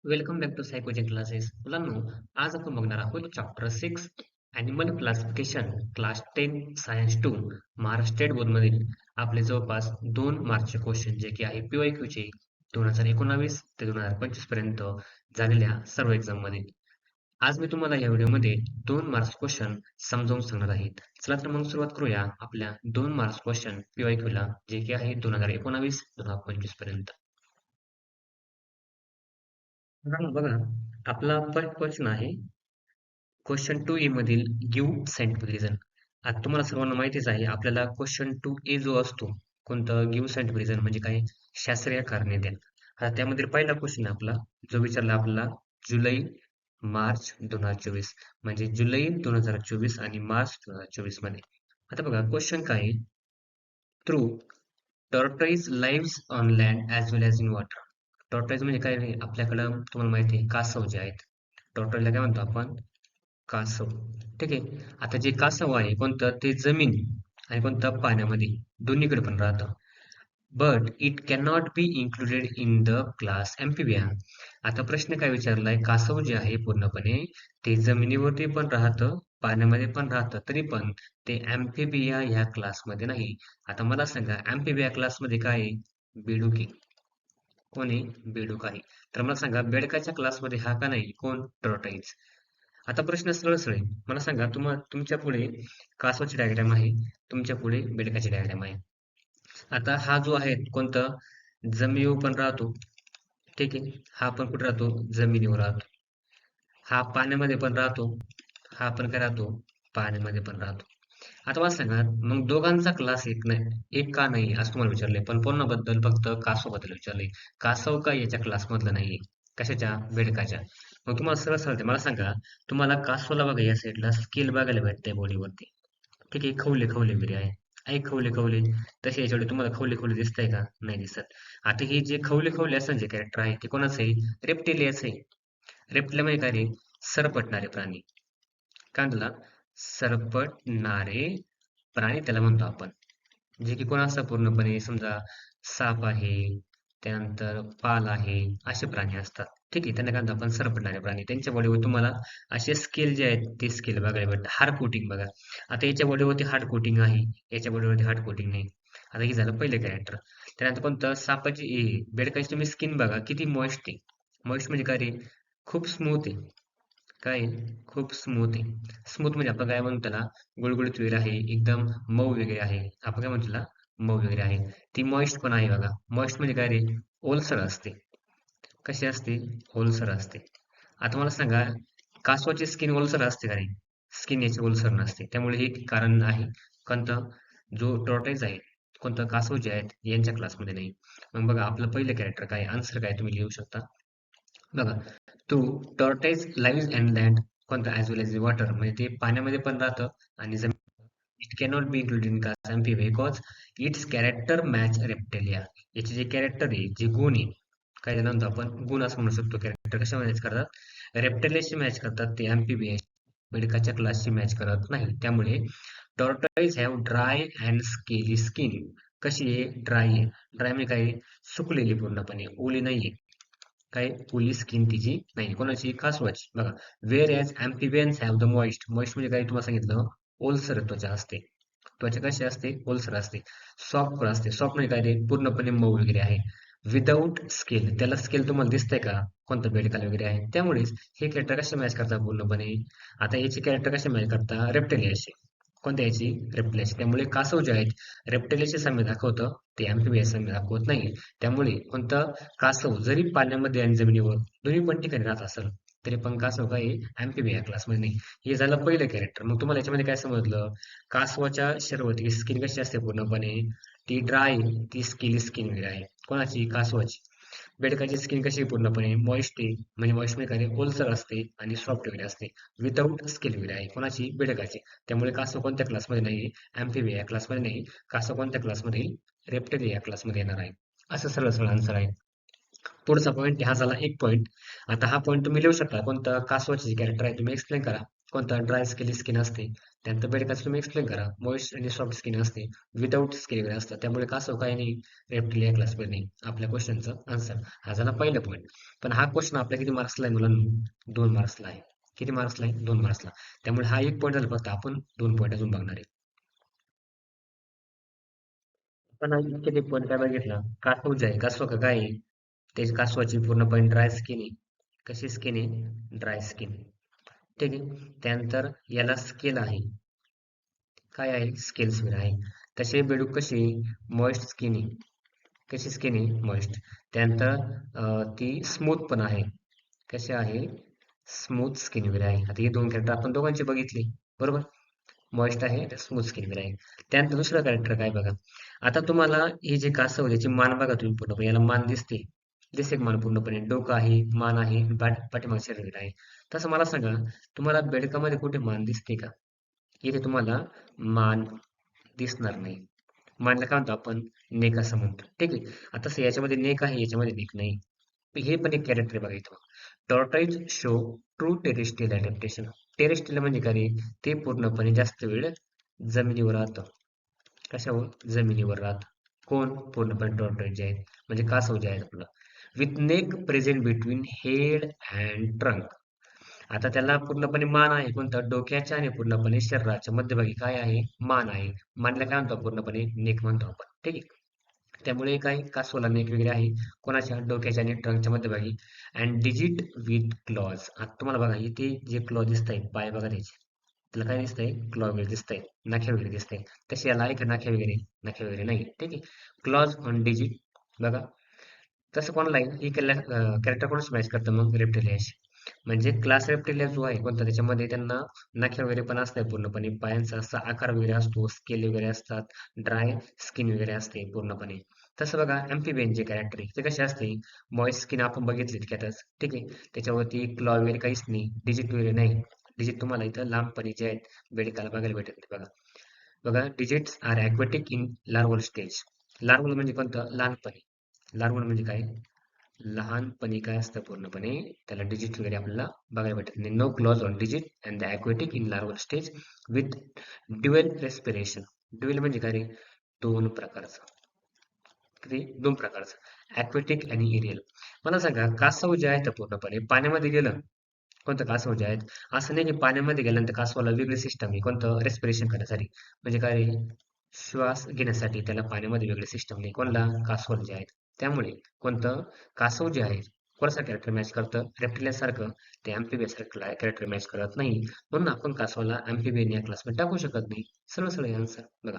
Welcome back to सायकोचे classes. मुलांनो, आज आपण बघणार आहोत chapter 6 animal classification class 10 science 2 Maharashtra state बोर्डमधील आपले जवळपास 2 मार्चचे क्वेश्चन जे की आहे PYQचे 2019 ते 2025 पर्यंत झालेल्या सर्व एक्झाम मधील. आज मी तुम्हाला या व्हिडिओमध्ये 2 मार्क्स क्वेश्चन समजावून सांगणार आहे. चला तर मग सुरुवात करूया आपल्या 2 मार्क्स क्वेश्चन PYQला जे की आहे 2019 2025 पर्यंत. बघा, आपला फर्स्ट क्वेश्चन आहे क्वेश्चन 2A मधील गिव्ह सायंटिफिक रिझन. आता तुम्हाला सर्वांना माहितीच आहे आपल्याला क्वेश्चन 2A जो असतो कोणतं गिव्ह सायंटिफिक रिझन म्हणजे काय शास्त्रीय कारणे द्या. आता त्यामध्ये पहिला क्वेश्चन आपला जो विचारला आपल्याला जुलै मार्च 2024 म्हणजे जुलै 2024 आणि मार्च 2024 मध्ये. आता बघा क्वेश्चन काय आहे through tortoise lives on land as well as in water. Tortoise म्हणजे काय आहे आपल्याकडं तुम्हाला माहिती आहे कासव जे आहेत टॉर्टॉइजला काय म्हणतो आपण कासव. ठीक आहे. आता जे कासव आहे कोणतं ते जमीन आणि कोणतं पाण्यामध्ये दोन्हीकडे पण राहतं. But it cannot be included in the class Amphibia. आता प्रश्न काय विचारलाय कासव जे आहे पूर्णपणे ते जमिनीवरती पण राहतं पाण्यामध्ये पण राहतं तरी पण ते एम्फिबिया ह्या क्लासमध्ये नाही. आता मला सांगा एम्फिबिया क्लासमध्ये काय आहे? बेडूक. कोण आहे? बेडूक आहे. तर मला सांगा बेडकाच्या क्लासमध्ये हा का नाही? कोण? टॉर्टॉइज. आता प्रश्न सरळ आहे. मला सांगा तुमच्या पुढे कासवाची डायग्राम आहे, तुमच्या पुढे बेडकाची डायग्राम आहे. आता हा जो आहे कोणता जमिनीवर पण राहतो, ठीक आहे. हा पण कुठे राहतो? जमिनीवर राहतो. हा पाण्यामध्ये पण राहतो, हा पण काय राहतो? पाण्यामध्ये पण राहतो. आता मला सांगा मग दोघांचा क्लास एक नाही एक का नाही असं तुम्हाला विचारले पण कोणाबद्दल फक्त कासव बद्दल विचारले. कासव का याच्या क्लास मधला नाहीये कशाच्या बेडकाच्या. मग तुम्हाला सरळ सरळ मला सांगा तुम्हाला कासवला बघा या साईडला स्केल बघायला भेटते बॉडीवरती. ठीक आहे खवले खवले वगैरे आहे आहे खवले खवले तसे याच्याकडे तुम्हाला खवले खवले दिसतंय का? नाही दिसत. आता हे जे खवले खवले असं जे कॅरेक्टर आहे ते कोणाचं आहे? रेप्टिलियाच आहे. रेप्टिलिया काय रे? सरपटणारे प्राणी. काय म्हणला? सरपटणारे प्राणी त्याला म्हणतो आपण. जे की कोण असतात पूर्णपणे समजा साप आहे, त्यानंतर पाल आहे, असे प्राणी असतात. ठीक आहे, त्यांना काय म्हणतो आपण सरपटणारे प्राणी. त्यांच्या बॉडीवर तुम्हाला असे स्केल जे आहेत ते स्केल बघायला भेटतात. हार्ड कोटिंग बघा. आता याच्या बॉडीवरती हार्ड कोटिंग आहे, याच्या बॉडीवरती हार्ड कोटिंग नाही. आता हे झालं पहिले कॅरेक्टर. त्यानंतर कोणतं सापाची बेडकाची तुम्ही स्किन बघा किती मॉइस्ट आहे. मॉइस्ट म्हणजे काय रे? खूप स्मूथ आहे. काय आहे? खूप स्मूथ आहे. स्मूथ म्हणजे आपण काय म्हणतो त्याला गुळगुळीत वगैरे आहे, एकदम मऊ वगैरे आहे. आपण काय म्हणतो त्याला मऊ वगैरे आहे. ती मॉइस्ट पण आहे बघा. मॉइस्ट म्हणजे काय रे? ओलसर असते. कशी असते? ओलसर असते. आता मला सांगा कासवाची स्किन ओलसर असते का नाही? स्किन याची ओलसर नसते. त्यामुळे हे कारण आहे. कोणतं? जो टॉर्टॉइज आहे, कोणतं कासव जे आहेत यांच्या क्लासमध्ये नाही. मग बघा आपलं पहिलं कॅरेक्टर काय? आन्सर काय तुम्ही लिहू शकता. बघा तो टॉर्टॉइज लाईव्हज अँड लँड कोणतं ॲज वेल एज वॉटर म्हणजे ते पाण्यामध्ये पण राहतं आणि it cannot be included in class Amphibia because it's character match Reptilia. याचे जे कॅरेक्टर आहे जे गुण आहे काय त्याला म्हणतो आपण गुण असं म्हणू शकतो. कॅरेक्टर कशा मॅच करतात? रेप्टेलियाशी मॅच करतात ते एम्फिबिया बेडकाच्या क्लासची मॅच करत नाही. त्यामुळे tortoise have dry and scaly skin. कशी आहे? ड्राय आहे. ड्राय म्हणजे काय? सुकलेली पूर्णपणे ओली नाहीये. काय ओली स्किन तिची नाही. कोणाची? कासवाची. बघा wear as amphibians have the moist. Moist म्हणजे काय तुम्हाला सांगितलं ओलसर त्वचा असते. त्वचा कशी असते? ओलसर असते. सॉफ्ट पण असते. सॉफ्ट म्हणजे काय ते पूर्णपणे मऊ वगैरे आहे. विदाऊट स्केल त्याला स्केल तुम्हाला दिसतंय का? कोणतं बेडकाला वगैरे आहे. त्यामुळेच हे कॅरेक्टर कसे मॅच करतात पूर्णपणे. आता याचे कॅरेक्टर कसे मॅच करतात? रेप्टेलियाशी. कोणत्या याची? रेप्टेलियाशी. त्यामुळे कासव जे आहेत रेप्टेलियाचे साम्य दाखवतं ते अँफिबिया साम्य दाखवत नाही. त्यामुळे कोणतं कासव जरी पाण्यामध्ये आणि जमिनीवर दोन्ही पण ठिकाणी राहत असेल तरी पण कासव काही अँफिबिया क्लासमध्ये नाही. हे झालं पहिलं कॅरेक्टर. मग तुम्हाला याच्यामध्ये काय समजलं? कासवाच्या शरीरावरती स्किन कशी असते पूर्णपणे ती ड्राय ती स्किली स्किन वगैरे आहे. कोणाची? कासवाची. बेडकाची स्किन कशी आहे पूर्णपणे मॉइस्ट आहे म्हणजे मॉइस्ट म्हणजे काय ओलसर असते आणि सॉफ्ट वगैरे असते. विदाऊट स्किन वगैरे आहे. कोणाची? बेडकाची. त्यामुळे कासव कोणत्या क्लासमध्ये नाही? अँफिबिया क्लासमध्ये नाही. कासव कोणत्या क्लासमध्ये? रेप्टिलिया क्लासमध्ये येणार आहे. असं सरळ सरळ आन्सर आहे. पुढचा पॉईंट हा झाला एक पॉईंट. आता हा पॉईंट तुम्ही लिहू शकता कोणता? कासवाचे जे कॅरेक्टर आहे तुम्ही एक्सप्लेन करा. कोणता ड्राय स्किन स्किन असते. त्यानंतर बेडकाचं तुम्ही एक्सप्लेन करा. मॉइस्ट आणि सॉफ्ट स्किन असते. विदाऊट स्किन वगैरे असतं. त्यामुळे कासव काही नाही रेप्टिलिया क्लासमध्ये नाही. आपल्या क्वेश्चनचं आन्सर. हा झाला पहिला पॉईंट. पण हा क्वेश्चन आपल्या किती मार्क्सला आहे मुलांनो? 2 मार्क्सला आहे. किती मार्क्सला आहे? 2 मार्क्सला. त्यामुळे हा एक पॉईंट झाला फक्त आपण 2 पॉईंट अजून बघणार आहे. पण अजून किती पॉईंट काय बघितलं? कासव जे आहे, कासव का काय आहे? त्याची कासवाची पूर्णपणे ड्राय स्किन आहे. कशी स्किन आहे? Dry skin. ठीक आहे. त्यानंतर याला स्केल आहे. काय आहे? स्केल्स वगैरे आहे. तसे बेडूक कशी मॉइस्ट स्किन आहे. कशी स्किन आहे? मॉइस्ट. त्यानंतर ती स्मूथ पण आहे. कशी आहे? स्मूथ स्किन वगैरे आहे. आता हे दोन कॅरेक्टर आपण दोघांचे बघितले. बरोबर? मॉइस्ट आहे आणि स्मूथ स्किन वगैरे आहे. त्यानंतर दुसरं कॅरेक्टर काय बघा. आता तुम्हाला हे जे कासव याची मान बघा तुम्ही पूर्णपणे. याला मान दिसते. दिसते का मान पूर्णपणे? डोकं आहे, मान आहे, पाठीमागे शरीर आहे. तसं मला सांगा, तुम्हाला बेडकामध्ये कुठे मान दिसते का? इथे तुम्हाला मान दिसणार नाही. मानला काय म्हणतो आपण? नेक असं म्हणतो. ठीक आहे. आता तसं याच्यामध्ये नेक आहे, याच्यामध्ये नेक नाही. हे पण एक कॅरेक्टर बघा इथं. Tortoise show true terrestrial adaptation. Terrestrial म्हणजे काय रे? ते पूर्णपणे जास्त वेळ जमिनीवर राहतं. कशावर? जमिनीवर राहतं. कोण? पूर्णपणे टॉर्टॉइज जे आहेत. म्हणजे कासव जे आहेत आपलं. With neck present between head and trunk. आता त्याला पूर्णपणे मान आहे. कोणतं? डोक्याच्या आणि पूर्णपणे शरीराच्या मध्यभागी काय आहे? मान आहे. मानला काय म्हणतो? पूर्णपणे नेक म्हणतो आपण. ठीक आहे. त्यामुळे काय कासवाला नेक वगैरे आहे. कोणाच्या? डोक्याच्या आणि ट्रंकच्या मध्यभागी. And digit with clause. आता तुम्हाला बघा इथे जे क्लॉ दिसत आहेत, पाय बघा त्याचे. त्याला काय दिसतंय? क्लॉ वगैरे दिसतंय. नखे वगैरे दिसतंय. तसे याला आहे का नखे वगैरे? नखे वगैरे नाही. ठीक आहे. क्लॉज ऑन डिजिट बघा. तसं कोणाला आहे? ही कॅरेक्टर कोणाच मॅच करतं मग? रेप्टिलियाशी. म्हणजे क्लास रेप्टिलिया जो आहे कोणता त्याच्यामध्ये त्यांना नखे वगैरे पण असतात पूर्णपणे. पायांचा असा आकार वगैरे असतो. स्केल वगैरे असतात. ड्राय स्किन वगैरे असते पूर्णपणे. तसं बघा एम्फिबियन जे कॅरेक्टर आहे ते कसे असते? मॉइस्ट स्किन आपण बघितली त्यातच. ठीक आहे. त्याच्यावरती क्लॉ वगैरे काहीच नाही. डिजिट वगैरे नाही. डिजिट तुम्हाला इथं लांबपणी जे आहेत बेडकाला बघायला भेटत नाही बघा. बघा digits are aquatic in larval stage. Larval म्हणजे कोणतं? लहानपणी. लार्वल म्हणजे काय? लहानपणी काय असतं पूर्णपणे त्याला डिजिट वगैरे आपल्याला बघायला भेटत नाही. No claws on digit and the aquatic in larval stage with dual respiration. Dual म्हणजे काय रे? दोन प्रकारचं. किती? दोन प्रकारचं. aquatic आणि एरियल. मला सांगा कासव जे आहे ते पूर्णपणे पाण्यामध्ये गेलं. कोणतं? कासव जे आहेत. असं नाही की पाण्यामध्ये गेल्यानंतर कासवाला वेगळी सिस्टम आहे. कोणतं? रेस्पिरेशन करण्यासाठी. म्हणजे काय रे? श्वास घेण्यासाठी त्याला पाण्यामध्ये वेगळी सिस्टम नाही. कोणला? कासवाला जे आहेत. त्यामुळे कोणतं? कासव जे आहे कोणतं कॅरेक्टर मॅच करतं? रेप्टिलियन सारखं ते अँफिबियन सारखं कॅरेक्टर मॅच करत नाही. म्हणून आपण कासवाला अँफिबियन या क्लासमध्ये टाकू शकत नाही. सरळ सरळ आन्सर बघा.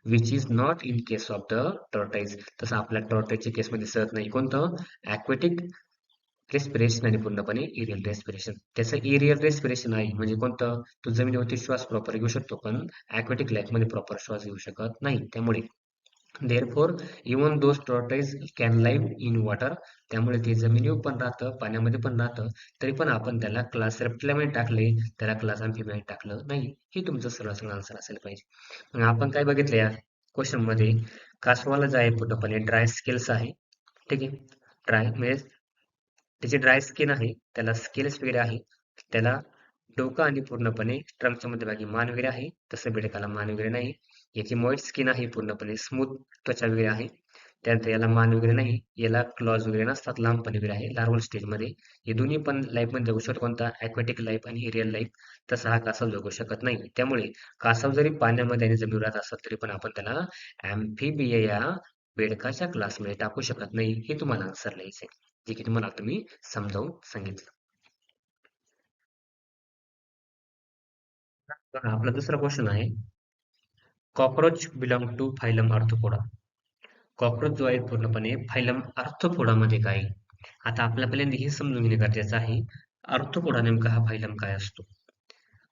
Which is not in case of the tortoise. तसं आपल्या टॉर्टाइजच्या केसमध्ये दिसत नाही. कोणतं? aquatic रेस्पिरेशन आणि पूर्णपणे एरियल रेस्पिरेशन. त्याचं एरियल रेस्पिरेशन आहे म्हणजे कोणतं? तो जमिनीवरती श्वास प्रॉपर घेऊ शकतो पण aquatic लाईफ मध्ये प्रॉपर श्वास घेऊ शकत नाही. त्यामुळे therefore even those tortoise can live in water. त्यामुळे ते जमिनीवर पण राहतं, पाण्यामध्ये पण राहतं. तरी पण आपण त्याला क्लास रेप्टिलियामध्ये टाकले, त्याला क्लास अँफिबियामध्ये टाकलं नाही. हे तुमचं सरळ सरळ आन्सर असायला पाहिजे. मग आपण काय बघितलं या क्वेश्चन मध्ये? कासवाला जे आहे पूर्णपणे ड्राय स्केल्स आहे. ठीक आहे. ड्राय म्हणजे त्याची ड्राय स्किन आहे. त्याला स्केल्स वगैरे आहे. त्याला डोकं आणि पूर्णपणे ट्रंकच्या मध्यभागी मान वगैरे आहे. तसं बेडकाला मान वगैरे नाही. याची मॉइस्ट स्किन आहे पूर्णपणे स्मूथ त्वचा वगैरे आहे. त्यानंतर याला मान वगैरे नाही. याला क्लॉज वगैरे नसतात. लांबपणे वगैरे आहे लार्वल स्टेजमध्ये. हे दोन्ही पण लाईफमध्ये जगू शकतो. कोणता? aquatic लाईफ आणि रिअल लाईफ. तसा हा कासव जगू शकत नाही. त्यामुळे कासव जरी पाण्यामध्ये आणि जमिनीवर राहत असत तरी पण आपण त्याला अँफिबिया या बेडकाच्या क्लासमध्ये टाकू शकत नाही. हे तुम्हाला आन्सर लिहायचं आहे. जे की तुम्हाला तुम्ही समजावून सांगितलं. बघा आपला दुसरा क्वेश्चन आहे. Cockroach belong to phylum Arthropoda. Cockroach जो आहे पूर्णपणे फायलम आर्थ्रोपोडामध्ये काय? आता आपल्या पहिल्यांदा हे समजून घेणे गरजेचं आहे. आर्थ्रोपोडा नेमका हा फायलम काय असतो?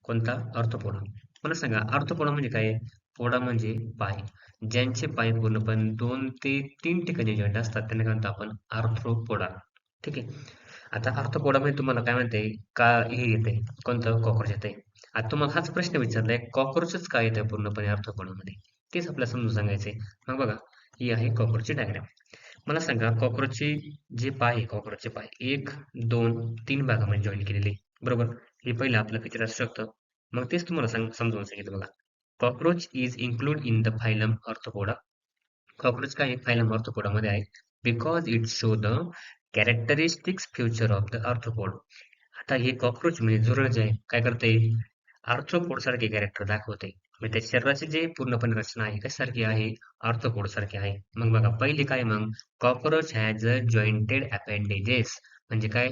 कोणता? आर्थ्रोपोडा. मला सांगा आर्थ्रोपोडा म्हणजे काय? पोडा म्हणजे पाय. ज्यांचे पाय पूर्णपणे 2 ते 3 ठिकाणी जॉईंट असतात त्यांना काय म्हणतो आपण? आर्थ्रोपोडा. ठीक आहे. आता आर्थ्रोपोडामध्ये तुम्हाला काय म्हणते? का हे येते? कोणतं? कॉकरोच येते. आता तुम्हाला हाच प्रश्न विचारलाय, कॉकरोचच का येतं पूर्णपणे अर्थपूर्णमध्ये? तेच आपल्याला समजून सांगायचंय. मग बघा, ही आहे कॉकरोचची डायग्राम. मला सांगा, कॉकरोचचे जे पाय आहे, कॉकरोचचे पाय 1, 2, 3 भागामध्ये जॉईन केलेले, बरोबर? हे पहिलं आपलं फीचर असू शकतं. मग तेच तुम्हाला समजावून सांगितलं बघा. Cockroach is include in the phylum arthropoda. Cockroach काय फायलम ऑर्थोपोडामध्ये आहे because it show the characteristics future of the arthropod. आता हे कॉकरोच म्हणजे झुरळ जे आहे काय करते आर्थ्रोपोड सारखे कॅरेक्टर दाखवते. म्हणजे त्या शरीराची जे पूर्णपणे रचना आहे कशासारखी आहे आर्थ्रोपोड सारखी आहे. मग बघा पहिले काय मग कॉकरोच हॅज अ जॉईंटेड अपेंडेजेस म्हणजे काय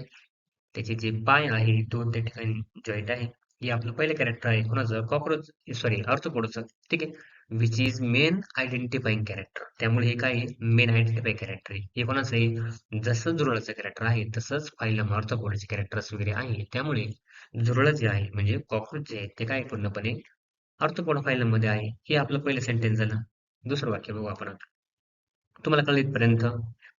त्याचे जे पाय आहे दोन त्या ठिकाणी जॉईंट आहे. हे आपलं पहिलं कॅरेक्टर आहे कोणाचं कॉकरोच सॉरी आर्थ्रोपोडचं. ठीक आहे which is main identifying character. त्यामुळे हे काय आहे मेन आयडेंटिफाय कॅरेक्टर आहे. हे कोणाचं आहे जसं झुरळाचं कॅरेक्टर आहे तसंच फायलम आर्थ्रोपोडचे कॅरेक्टर्स वगैरे आहे. त्यामुळे झुरळ जे आहे म्हणजे कॉकरोच जे आहे ते काय पूर्णपणे ऑर्थोपोडा फायलम मध्ये आहे. हे आपलं पहिलं सेंटेन्स झालं. दुसरं वाक्य बघू आपण आता. तुम्हाला कळलं इथपर्यंत.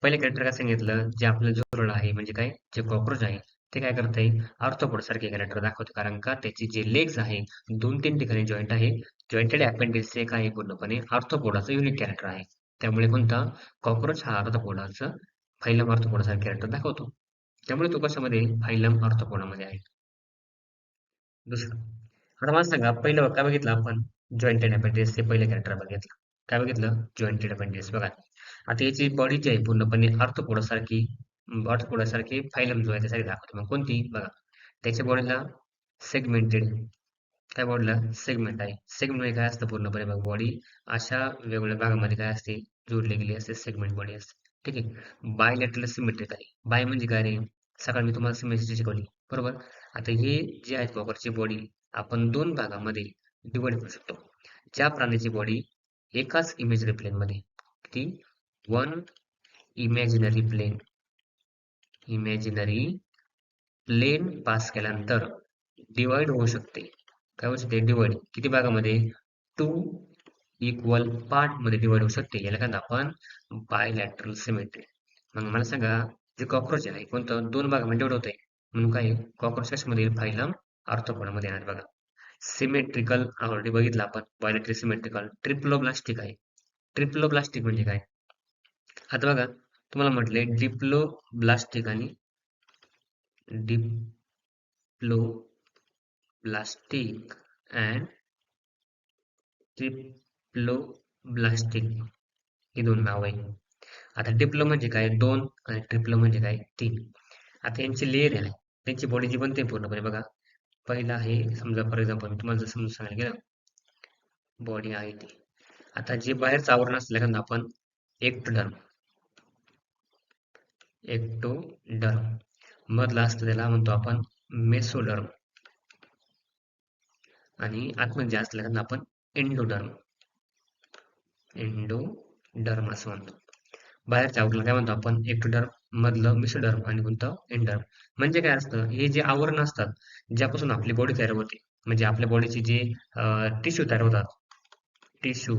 पहिले कॅरेक्टर काय सांगितलं जे आपलं झुरळ आहे म्हणजे काय जे कॉकरोच आहे ते काय करतंय आर्थ्रोपोड सारखे कॅरेक्टर दाखवते कारण का त्याचे जे लेग्स आहे दोन तीन ठिकाणी जॉईंट आहे. जॉईंटेड अपेंडिक्स एक आहे पूर्णपणे आर्थ्रोपोडाचं युनिक कॅरेक्टर आहे. त्यामुळे कोणता कॉकरोच हा आर्थ्रोपोडाचं फायलम आर्थ्रोपोडासारखं कॅरेक्टर दाखवतो. त्यामुळे तो कशामध्ये फायलम आर्थ्रोपोडामध्ये आहे. दुसरं आता मला सांगा पहिलं काय बघितलं आपण जॉईंटेड अपेंडिक्स ते पहिलं कॅरेक्टर बघितलं. काय बघितलं जॉईंटेड अपेंडिक्स बघा. आता याची बॉडी जी आहे पूर्णपणे ऑर्थोपोडासारखी फायलम जो आहे त्यासाठी दाखवतो. मग कोणती बघा त्याच्या बॉडीला सेगमेंटेड काय बॉडीला सेगमेंट आहे. सेगमेंट म्हणजे काय असतं पूर्णपणे बघ बॉडी अशा वेगवेगळ्या भागामध्ये काय असते जोडली गेली असते सेगमेंट बॉडी असते. ठीक आहे बायलॅटरल सिमेट्रिक आहे. बाय म्हणजे काय रे सकाळी मी तुम्हाला सिमेट्री शिकवली बरोबर. आता हे जे आहेत कॉकरची बॉडी आपण दोन भागामध्ये डिवाइड करू शकतो. ज्या प्राण्याची बॉडी एकाच इमेजरी प्लेन मध्ये ती one imaginary plane imaginary plane pass केल्यानंतर डिवाइड होऊ शकते. काय होऊ शकते डिवाइड किती भागामध्ये टू इक्वल पार्ट मध्ये डिवाइड होऊ शकते. याला काय म्हणतो आपण बायलॅटरल सिमेट्री. मग मला सांगा जे कॉकरोच आहे कोणतं दोन भागामध्ये डिवाइड होते म्हणून काय कॉकरोच कशामध्ये फायलम आर्थ्रोपोडामध्ये येणार बघा. सिमेट्रिकल ऑलरेडी बघितलं आपण बायलॅटरल सिमेट्रिकल ट्रिप्लोब्लास्टिक आहे. ट्रिप्लोब्लास्टिक म्हणजे काय आता बघा तुम्हाला म्हटले डिप्लोब्लास्टिक आणि डिप्लोब्लास्टिक अँड ट्रिप्लोब्लास्टिक ही दोन नाव आहे. आता डिप्लो म्हणजे काय दोन आणि ट्रिप्लो म्हणजे काय तीन. आता यांची लेयर आहे त्यांची बॉडी जी बनते पूर्णपणे बघा. पहिला आहे समजा फॉर एक्झाम्पल तुम्हाला जर समजून सांगायला गेलं बॉडी आहे ती. आता जे बाहेरचं आवरण असल्यानं आपण एक्टोडर्म एक्टोडर्म मधला असतं त्याला म्हणतो आपण मेसोडर्म आणि आतमध्ये असल्यानं आपण एंडोडर्म एंडोडर्म असं म्हणतो. बाहेरच्या आवरणाला काय म्हणतो आपण एक्टोडर्म मधलं मेसोडर्म आणि कोणतं एंडोडर्म. म्हणजे काय असतं हे जे आवरण असतात ज्यापासून आपली बॉडी तयार होते म्हणजे आपल्या बॉडीचे जे टिश्यू तयार होतात टिश्यू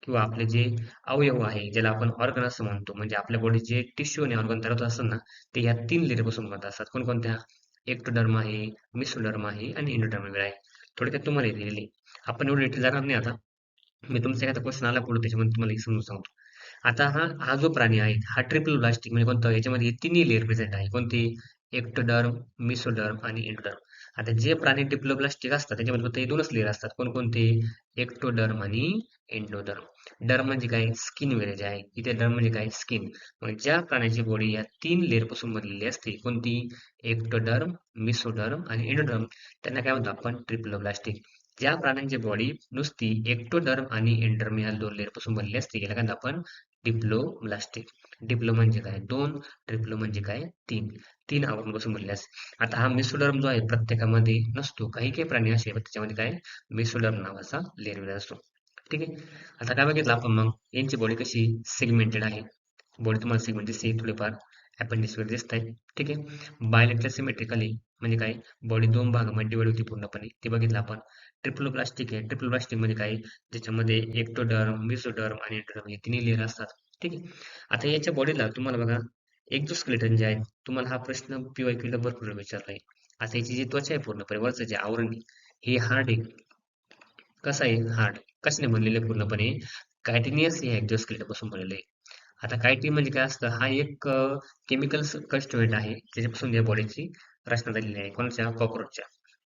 किंवा आपले जे अवयव आहे ज्याला आपण ऑर्गन असं म्हणतो म्हणजे आपल्या बॉडी जे टिश्यू आणि ऑर्गन तयार होत असतात ना ते ह्या तीन लेयर पासून बनत असतात. कोणकोणत्या एक्टोडर्म आहे मेसोडर्म आहे आणि एंडोडर्म वगैरे आहे. थोडक्यात तुम्हाला दिलेली आपण एवढं डिटेल जाणार नाही आता. मी तुमचा एखादा क्वेश्चन आला पुढे त्याच्यामध्ये तुम्हाला एक समजून सांगतो. आता हा हा जो प्राणी आहे हा ट्रिपल प्लास्टिक म्हणजे कोणतं याच्यामध्ये तिन्ही लेअर प्रेझेंट आहे. कोणती एक्टोडर्म मेसोडर्म आणि एंडोडर्म. आता जे प्राणी डिप्लोप्लास्टिक असतात त्याच्यामध्ये फक्त हे दोनच लेअर असतात कोणकोणते एक्टोडर्म आणि एंडोडर्म. डर्म म्हणजे काय स्किन वगैरे जे आहे इथे डर्म म्हणजे काय स्किन. मग ज्या प्राण्याची बॉडी या तीन लेअर पासून बनलेली असते कोणती एक्टोडर्म मेसोडर्म आणि एंडोडर्म त्यांना काय म्हणतो आपण ट्रिप्लोप्लास्टिक. ज्या प्राण्यांची बॉडी नुसती एक्टोडर्म आणि एंडर्म या दोन लेअर पासून बनलेली असते याला काय आपण डिप्लोब्लास्टिक. डिप्लो म्हणजे काय दोन ट्रिप्लो म्हणजे काय तीन. तीन आवरणापासून बनलेले असते. आता हा मेसोडर्म जो आहे प्रत्येकामध्ये नसतो काही काही प्राणी असे त्याच्यामध्ये काय मेसोडर्म नावाचा लेअर असतो. ठीक आहे आता काय बघितलं आपण मग यांची बॉडी कशी सेगमेंटेड आहे. बॉडी तुम्हाला सेगमेंट दिसते थोडीफार अपेंडिक्स वगैरे दिसत आहे. ठीक आहे बायलेटरल सिमेट्रिकली म्हणजे काय बॉडी दोन भागामध्ये डिवाइड होती पूर्णपणे ते बघितलं आपण. ट्रिप्लोप्लास्टिक आहे ट्रिप्लोप्लास्टिक म्हणजे काय ज्याच्यामध्ये एक्टोडर्म मेसोडर्म आणि एंडोडर्म हे तिन्ही लेअर असतात. ठीक आहे आता याच्या बॉडीला तुम्हाला बघा एक्झोस्केलेटन जे आहे तुम्हाला हा प्रश्न PYQ ला भरपूर विचारलाय. आता याची जी त्वचा आहे पूर्णपणे वरचं जे आवरण हे हार्ड आहे. कसं आहे हार्ड कशाने बनलेले पूर्णपणे कायटिनियस हे एक्झोस्केलेटन पासून बनलेले आहे. आता कायटिन म्हणजे काय असतं हा एक केमिकल कन्स्टिट्यूएंट आहे ज्याच्यापासून या बॉडीची रचना झालेली आहे कोणाच्या कॉकरोचच्या.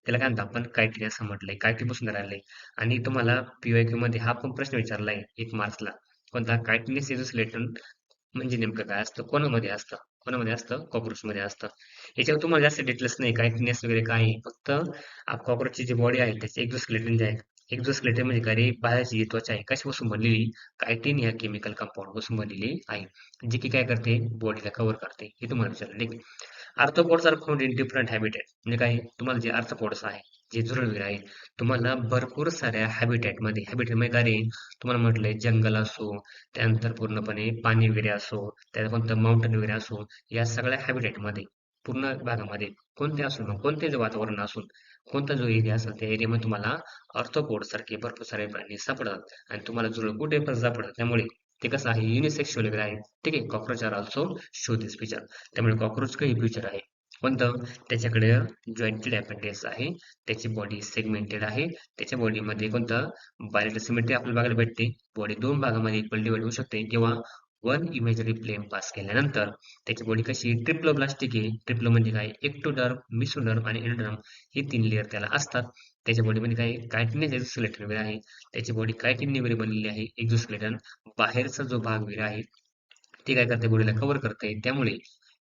त्याला काय म्हणतो आपण कायटिनी असं म्हटलंय, कायटी पासून राहिलंय. आणि तुम्हाला PYQ मध्ये हा पण प्रश्न विचारलाय 1 मार्क्सला, कोणता कायटिनिस एक्झोस्केलेटन म्हणजे नेमकं काय असतं, कोणामध्ये असतं, कोणामध्ये असतं, कॉकरोच मध्ये असतं. याच्यावर तुम्हाला जास्त डिटेल्स नाही, कायटिनिस वगैरे काय आहे. फक्त कॉकरोचची जी बॉडी आहे त्याचे एक्झोस्केलेटन जे आहे, एक्झोस्केलेटन म्हणजे काय रे, बाहेरची जी त्वचा आहे कशापासून बनलेली, कायटिन या केमिकल कंपाऊंड पासून बनलेली आहे, जी की काय करते, बॉडीला कव्हर करते. हे तुम्हाला विचारलं, ठीक आहे. Arthropods are found in different habitat. म्हणजे काय, तुम्हाला जे आर्थ्रोपोड्स आहे, जे झुरळ वगैरे आहे, तुम्हाला भरपूर साऱ्या हॅबिटॅट मध्ये काय रे, तुम्हाला म्हटलंय जंगल असो, त्यानंतर पूर्णपणे पाणी वगैरे असो, त्यात कोणतं माउंटन वगैरे असो, या सगळ्या हॅबिटॅट मध्ये, पूर्ण भागामध्ये, कोणते असो मग, कोणते जे वातावरण असून, कोणता जो एरिया असेल त्या एरियामध्ये तुम्हाला आर्थ्रोपोड सारखे भरपूर सारे प्राणी सापडतात. आणि तुम्हाला झुरळ कुठे पण सापडतात. त्यामुळे ते कसं आहे, युनिसेक्शुअल वगैरे आहे, ठीक आहे. कॉक्रोच आर ऑल्सो शो दिस फीचर. त्यामुळे कॉकरोच काही फ्युचर आहे. कोणतं, त्याच्याकडे जॉईंटेड अपेंडेक्स आहे, त्याची बॉडी सेगमेंटेड आहे, त्याच्या बॉडीमध्ये कोणतं, बायलेटरल सिमेट्री आपल्याला बघायला भेटते. बॉडी 2 भागामध्ये इक्वल डिवाइड होऊ शकते, किंवा वन इमेजरी प्लेन पास केल्यानंतर त्याची बॉडी कशी ट्रिप्लोब्लास्टिक आहे. ट्रिप्लो म्हणजे काय, एक्टोडर्म, मिसोडर्म आणि एंडोडर्म, ही 3 लेअर त्याला असतात. त्याच्या बॉडीमध्ये काय, कायटिनेज एक्झोस्केलेटन वगैरे आहे. त्याची बॉडी कायटिनने वगैरे बनलेली आहे. एक्झोस्केलेटन बाहेरचा जो भाग वगैरे आहे ते काय करते, बॉडीला कव्हर करते. त्यामुळे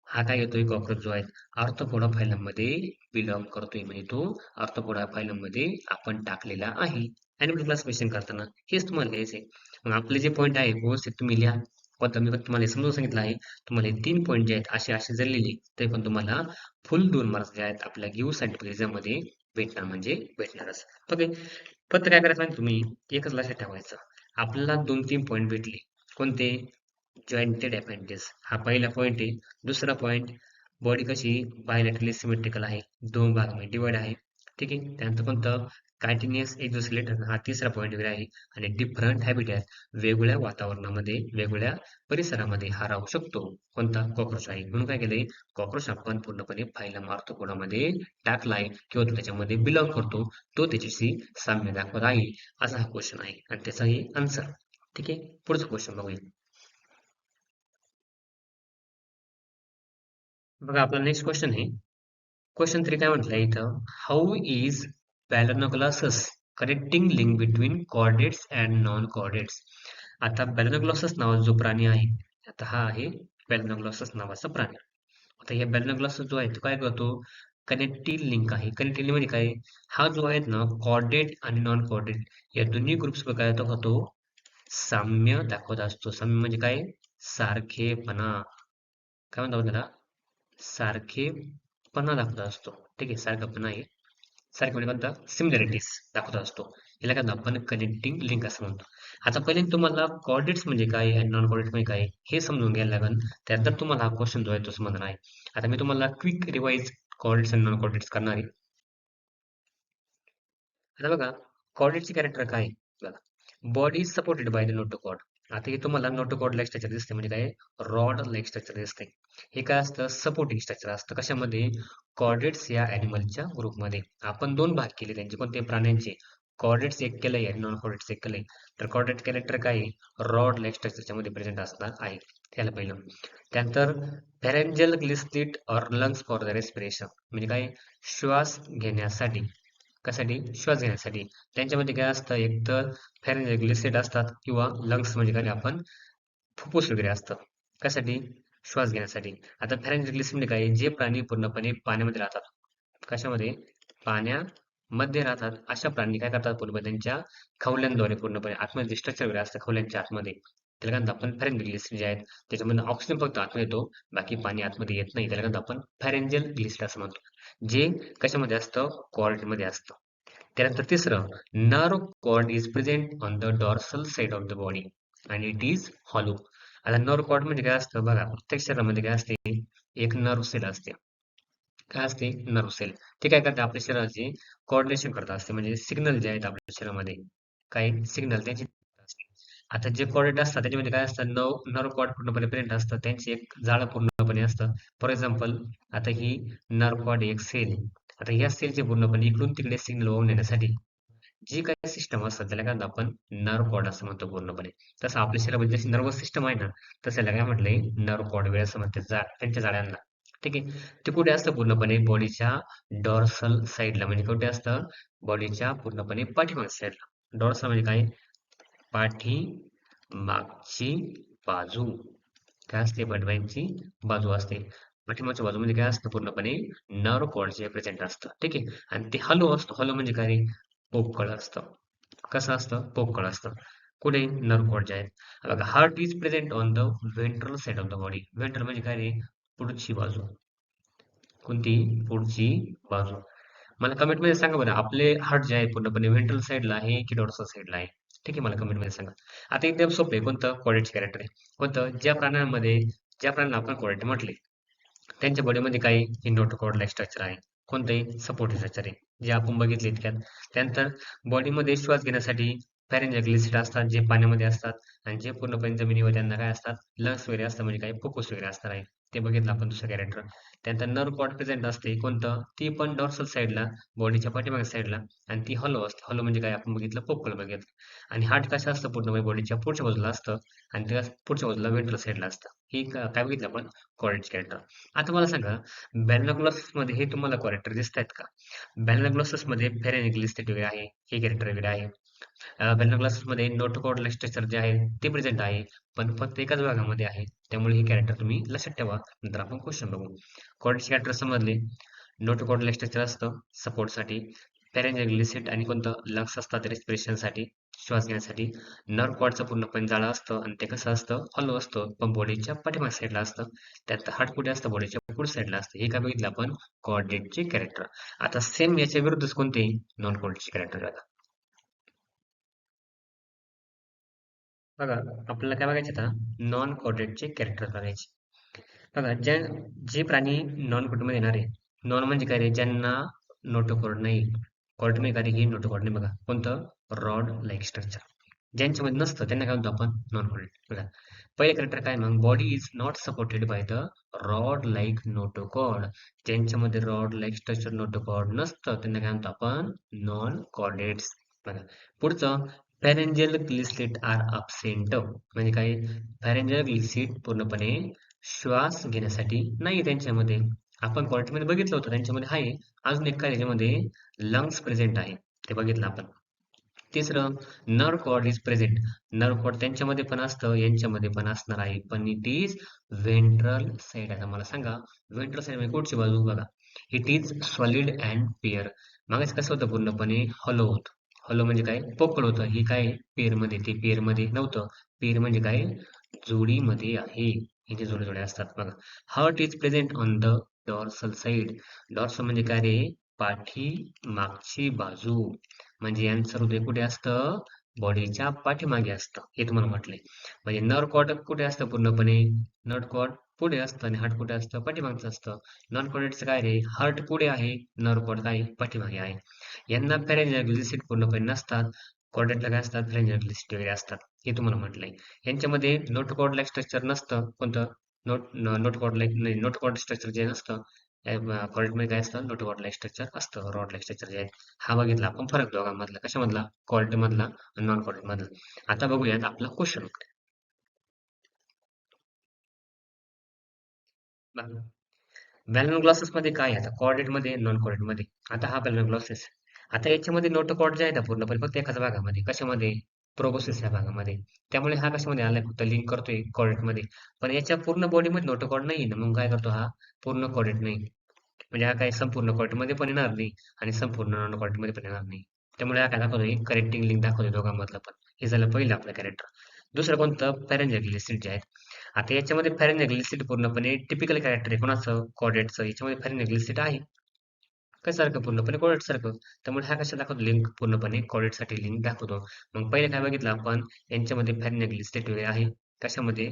हा काय येतोय, कॉकरोच जो आहे, आर्थ्रोपोडा फायलम मध्ये बिलॉंग करतोय. म्हणजे तो आर्थ्रोपोडा फायलम मध्ये आपण टाकलेला आहे. अॅनिमल क्लासिफिकेशन करताना हेच तुम्हाला लिहायचंय. मग आपले जे पॉईंट आहे व्यवस्थित तुम्ही लिहा. आता मी फक्त तुम्हाला हे समजून सांगितलं आहे. तुम्हाला हे 3 पॉईंट जे आहेत असे असे जर लिहिले तरी पण तुम्हाला फुल 2 मार्क्स जे आहेत आपल्या गिव्ह सायंटिफिक एक्झाम मध्ये भेटणार, म्हणजे भेटणारच. ओके. फक्त काय करायचं, तुम्ही एकच लक्षात ठेवायचं, आपल्याला 2-3 पॉईंट भेटले. कोणते, जॉइंटेड अपेंडेक्स हा पहिला पॉइंट आहे. दुसरा पॉइंट, बॉडी कशी बायलॅटरली सिमेट्रिकल आहे, 2 भागामध्ये डिवाइड आहे, ठीक आहे. त्यानंतर कोणतं, कायटिनियस एक्झोस्केलेटन हा तिसरा पॉइंट वगैरे आहे. आणि डिफरंट हॅबिटॅट, वेगवेगळ्या वातावरणामध्ये, वेगवेगळ्या परिसरामध्ये हा राहू शकतो. कोणता, कॉकरोच आहे. म्हणून काय केलंय, कॉकरोच आपण पूर्णपणे फायलम आर्थ्रोपोडामध्ये टाकलाय, किंवा तो त्याच्यामध्ये बिलॉंग करतो, तो त्याच्याशी साम्य दाखवत आहे. असा हा क्वेश्चन आहे आणि त्याचाही आन्सर, ठीक आहे. पुढचा क्वेश्चन बघूया. बघा आपला नेक्स्ट क्वेश्चन आहे. क्वेश्चन 3 काय म्हटलंय इथं, how is Balanoglossus connecting link between chordates and non chordates. आता बॅलनोग्लॉसस नावाचा जो प्राणी आहे, आता हा आहे बॅलनोग्लॉसस नावाचा प्राणी. आता या बॅलनोग्लॉसस जो आहे तो काय करतो, कनेक्टिव्ह लिंक आहे. कनेक्टिव्ह म्हणजे काय, हा जो आहे ना, कॉर्डेट आणि नॉन कॉर्डेट या दोन्ही ग्रुप्स काय होतो, साम्य दाखवत असतो. साम्य म्हणजे काय, सारखेपणा, काय म्हणतो आपण त्याला, सारखेपणा दाखवत असतो, ठीक आहे. सारखेपणा आहे, सारखे म्हणजे कोणता, सिमिलॅरिटीज दाखवत असतो. याला काय म्हणतो आपण, कनेक्टिंग लिंक असं म्हणतो. आता पहिले तुम्हाला कॉर्डेट्स म्हणजे काय आणि नॉन कॉर्डेट्स म्हणजे काय हे समजून घ्यायला लागेल. त्यानंतर तुम्हाला हा क्वेश्चन जो आहे तो समजणार आहे. आता मी तुम्हाला क्विक रिवाइज कॉर्डेट्स आणि नॉन कॉर्डेट्स करणार आहे. आता बघा, कॉर्डेटची कॅरेक्टर काय आहे? बघा, body is supported by the notochord. आता हे तुम्हाला नोटोकॉर्ड लाईक स्ट्रक्चर दिसते, म्हणजे काय, रॉड लाईक स्ट्रक्चर दिसते. हे काय असतं, सपोर्टिंग स्ट्रक्चर असतं. कशामध्ये, कॉर्डेट्स या अॅनिमलच्या ग्रुपमध्ये. आपण 2 भाग केले त्यांचे, कोणते, प्राण्यांचे. कॉर्डेट्स एक केलंय आणि नॉन कॉर्डेट्स एक केलंय. तर कॉर्डेट कॅरेक्टर काय आहे, रॉड लाईक स्ट्रक्चरच्या मध्ये प्रेझेंट असणार आहे. त्याला पहिलं. त्यानंतर pharyngeal gill slits or lungs for the respiration, म्हणजे काय, श्वास घेण्यासाठी, कशासाठी, श्वास घेण्यासाठी. त्यांच्यामध्ये काय असतं, एक तर फॅरेंजियल असतात, किंवा लंग्स म्हणजे काय, आपण फुफ्फुस वगैरे असतं. कशासाठी, श्वास घेण्यासाठी. आता फॅरेंजियल म्हणजे काय, जे प्राणी पूर्णपणे पाण्यामध्ये राहतात. कशामध्ये, पाण्यामध्ये राहतात. अशा प्राणी काय करतात, पूर्णपणे त्यांच्या खवल्यांद्वारे, पूर्णपणे आतमध्ये स्ट्रक्चर वगैरे असतं खवल्यांच्या आतमध्ये, त्याला काय म्हणतो आपण, फॅरेंजियल जे आहेत, त्याच्यामध्ये ऑक्सिजन फक्त आतमध्ये येतो, बाकी पाणी आतमध्ये येत नाही. त्याला काय म्हणतो आपण, फॅरेंजियल ग्लिस्ट असं म्हणतो. जे कशामध्ये असतं, कॉर्डमध्ये असतं. त्यानंतर तिसरं, nerve cord is present on the dorsal side of the body आणि इट इज हॉलो. आता नर्व कॉर्ड म्हणजे काय असतं, बघा प्रत्येक शरीरामध्ये काय असते, एक नर्व सेल असते. काय असते, नर्व सेल. ते काय करते, आपल्या शरीराचे कोऑर्डिनेशन करत असते, म्हणजे सिग्नल जे आहेत आपल्या शरीरामध्ये, काही सिग्नल त्यांची असते. आता जे कॉर्डेट असतात त्याच्यामध्ये काय असतं, नर्व कॉर्ड पूर्णपणे प्रेझेंट असतं, त्यांचे एक जाळं पूर्णपणे असतं. फॉर एक्झाम्पल, आता ही नर्व कॉर्ड एक सेल, आता या सेलचे पूर्णपणे इकडून तिकडे सिग्नल वाहून नेण्यासाठी जी काही सिस्टम असतात त्याला काय म्हणतो आपण, नर्व कॉर्ड असं म्हणतो पूर्णपणे. तसं आपल्या शरीरामध्ये जशी नर्वस सिस्टम आहे ना, तसं याला काय म्हटलंय, नर्व कॉर्ड वेळ असं म्हणतात, त्यांच्या जाळ्यांना. ठीक आहे. ते कुठे असतं पूर्णपणे बॉडीच्या डॉर्सल साइडला म्हणजे कुठे असतं बॉडीच्या पूर्णपणे पाठीमागच्या साइडला. डॉर्सल म्हणजे काय? पाठी मागची बाजू काय असते? पाठीमागची बाजू असते. पाठीमागच्या बाजू म्हणजे काय असतं? पूर्णपणे नर्व कॉर्ड जे प्रेझेंट असतं. ठीक आहे. आणि ते हॅलो असतं. हॅलो म्हणजे काय रे? पोकळ असतं. कसं असतं? पोकळ असतं. कुठे? नर्व कॉर्ड जे आहेत. बघा heart is present on the ventral side of the body. Ventral म्हणजे काय रे? पुढची बाजू. कोणती? पुढची बाजू. मला कमेंटमध्ये सांगा बरं, आपले हार्ट जे आहे पूर्णपणे व्हेंट्रल साइडला आहे की डॉर्सल साइडला आहे? ठीक आहे, मला कमेंटमध्ये सांगा. आता एकदम सोपं आहे. कोणतं? कोऑर्डिनेट कॅरेक्टर आहे. कोणतं? ज्या प्राण्याला आपण कोऑर्डिनेट म्हटले, त्यांच्या बॉडीमध्ये काही नोटोकॉर्ड लाईक स्ट्रक्चर आहे. कोणतंही सपोर्टिव्ह स्ट्रक्चर आहे, जे आपण बघितले इतक्यात. त्यानंतर बॉडीमध्ये श्वास घेण्यासाठी पॅरेंजियल ग्लिसिड असतात, जे पाण्यामध्ये असतात आणि जे पूर्णपणे जमिनीवर त्यांना काय असतात? लंग्स वगैरे असतात, म्हणजे काही फुफ्फुस वगैरे असतात आहे. ते बघितलं आपण दुसरं कॅरेक्टर. त्यानंतर नर्व कॉर्ड प्रेझेंट असते. कोणतं? ती पण डॉर्सल साइडला, बॉडीच्या पाठीमागच्या साइडला आणि ती हॉलो असते. हॉलो म्हणजे काय? आपण बघितलं पोकळ बघितलं. आणि हार्ट कसं असतं? पूर्णपणे बॉडीच्या पुढच्या बाजूला असतं आणि त्या पुढच्या बाजूला व्हेंट्रल साइडला असतं. ही काय बघितलं आपण? Coordinate character. आता मला सांगा, मध्ये हे तुम्हाला कॅरेक्टर दिसत आहेत का? मध्ये फेरेनिक वगैरे आहे, हे कॅरेक्टर वगैरे आहे. मध्ये नोटोकॉर्ड स्ट्रक्चर जे आहे ते प्रेझेंट आहे, पण फक्त एकाच भागामध्ये आहे. त्यामुळे हे कॅरेक्टर तुम्ही लक्षात ठेवा. नंतर आपण क्वेश्चन बघू. कॉर्डचे कॅरेक्टर समजले. नोटोकॉर्ड स्ट्रक्चर असतं सपोर्टसाठी. पॅरेंजियल आणि कोणतं? लंग्स असतात रेस्पिरेशनसाठी, श्वास घेण्यासाठी. नर्व कॉर्डचं पूर्णपणे जाळं असतं आणि ते कसं असतं? हॉलो असतं, पण बॉडीच्या पाठीमाग साईडला असतं. त्यात हार्ट कुठे असतं? बॉडीच्या पुढच्या साईडला असतं. हे काय बघितलं आपण? कोऑर्डिनेटचे कॅरेक्टर. आता सेम याच्या विरुद्धच कोणते? नॉन कोऑर्डिनेटचे कॅरेक्टर बघा. बघा, आपल्याला काय बघायचे आता? नॉन कोऑर्डिनेटचे कॅरेक्टर बघायचे. बघा, जे प्राणी नॉन कोऑर्डिनेटमध्ये येणार आहे. नॉन म्हणजे काय रे? ज्यांना नोटोकॉर्ड नाही. कोऑर्डिनेट काय रे? ही नोटोकॉर्ड नाही बघा. कोणतं? Rod like structure. ज्यांच्यामध्ये नसतं त्यांना काय म्हणतो आपण? Non coordinate. बघा, पहिले कॅरेक्टर काय? मग body is not supported by the rod like notochord. ज्यांच्यामध्ये रॉड लाईक स्ट्रक्चर नोटोकॉर्ड नसतं त्यांना काय म्हणतो आपण? Non coordinates. बघा, पुढचं पॅरेंजियल ग्लिसलेट आर absent. म्हणजे काय? पॅरेंजियल ग्लिसिड पूर्णपणे श्वास घेण्यासाठी नाही त्यांच्यामध्ये. आपण क्वालिटीमध्ये बघितलं होतं त्यांच्यामध्ये आहे. अजून एक काय त्याच्यामध्ये? लंग्स प्रेझेंट आहे, ते बघितलं आपण. तिसरं, nerve cord is present. Nerve cord त्यांच्यामध्ये पण असतं, यांच्यामध्ये पण असणार आहे, पण इट इज व्हेंट्रल साइड. आता मला सांगा, व्हेंट्रल साइड म्हणजे कुठची बाजू? बघा, it is solid and pair. मागास कसं होतं? पूर्णपणे हॉलो होतं. हॉलो म्हणजे काय? पोकळ होतं. ही काय? पेअर मध्ये. ते पेअर मध्ये नव्हतं. पेअर म्हणजे काय? जोडीमध्ये आहे. इथे जोड्या जोड्या असतात बघा. Heart is present on the dorsal side. Dorsal म्हणजे काय रे? पाठी मागची बाजू. म्हणजे यांचं हृदय कुठे असतं? बॉडीच्या पाठीमागे असतं, हे तुम्हाला म्हटलंय. म्हणजे नर्व कॉर्ड कुठे असतं? पूर्णपणे नर्व कॉर्ड पुढे असतं आणि हार्ट कुठे असतं? पाठीमागचं असतं. नॉन कॉर्डेटचं काय रे? हार्ट पुढे आहे, नर्व कॉर्ड काय? पाठीमागे आहे. यांना पॅरेंजियल पूर्णपणे नसतात. कॉर्डेटला काय असतात? पॅरेंजियल वगैरे असतात, हे तुम्हाला म्हटलंय. यांच्यामध्ये नोटोकॉर्ड लाईक स्ट्रक्चर नसतं. कोणतं? नोटोकॉर्ड लाईक नाही, नोटोकॉर्ड स्ट्रक्चर जे नसतं. कॉर्डेटमध्ये काय असतं? नोटोकॉर्ड लाईक स्ट्रक्चर असतं, रॉड लाईक स्ट्रक्चर जे आहे. हा बघितला आपण फरक दोघांमधला. कशामधला? कॉर्ड मधला आणि नॉन कॉर्ड मधला. आता बघूयात आपला क्वेश्चन. बॅलन्स ग्लॉसेस मध्ये काय आहे? आता कॉर्डेट मध्ये, नॉन कॉर्डेट मध्ये. आता हा बॅलन्स ग्लॉसेस. आता याच्यामध्ये नोटोकॉर्ड जे आहे ना पूर्णपणे फक्त एकाच भागामध्ये. कशामध्ये? प्रोबोसिस या भागामध्ये. त्यामुळे हा कशामध्ये आलाय? फक्त लिंक करतोय कॉर्डेट मध्ये. पण याच्या पूर्ण बॉडीमध्ये नोटोकॉर्ड नाही ना, मग काय करतो हा? पूर्ण कॉर्डेट नाही. म्हणजे हा काय संपूर्ण कॉर्टमध्ये पण येणार नाही आणि संपूर्ण नॉन कॉर्टमध्ये पण येणार नाही. त्यामुळे हा काय दाखवतोय? करेक्टिंग लिंक दाखवतोय दोघांमधलं पण. हे झालं पहिलं आपलं कॅरेक्टर. दुसरं कोणतं? पॅरेंजियल जे आहेत. आता याच्यामध्ये पॅरेंजियल पूर्णपणे टिपिकल कॅरेक्टर आहे. कोणाचं? कॉर्डेटचं. याच्यामध्ये पॅरेंजियल आहे. सारखं पूर्णपणे कॉर्डेट सारखं. त्यामुळे हा कशा दाखवतो? लिंक पूर्णपणे कॉर्डेट साठी लिंक दाखवतो. मग पहिले काय बघितलं आपण? यांच्यामध्ये पॅरेंजियल वगैरे आहे. कशामध्ये?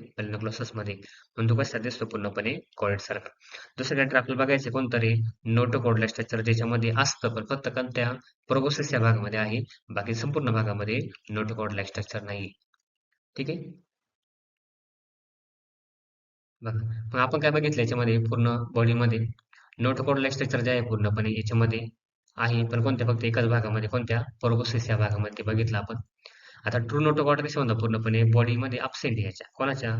मध्ये. पण तो कसा दिसतो? पूर्णपणे कॉर्डेट सारखा. दुसरं कॅरेक्टर आपल्याला बघायचं कोणतं रे? नोटोकॉर्डला स्ट्रक्चर ज्याच्यामध्ये असतं, पण फक्त कोणत्या? प्रोबोसिस या भागामध्ये आहे. बाकी संपूर्ण भागामध्ये नोटोकॉर्डला स्ट्रक्चर नाही. ठीक आहे. बघा, मग आपण काय बघितलं याच्यामध्ये? पूर्ण बॉडीमध्ये नोटोकॉर्डल स्ट्रक्चर जे आहे पूर्णपणे याच्यामध्ये आहे, पण कोणत्या? फक्त एकाच भागामध्ये. कोणत्या? प्रोबोसिस या भागामध्ये. ते बघितलं आपण. आता ट्रू नोटोकॉर्ड कसे म्हणतात? पूर्णपणे बॉडीमध्ये अब्सेंट याच्या. कोणाच्या?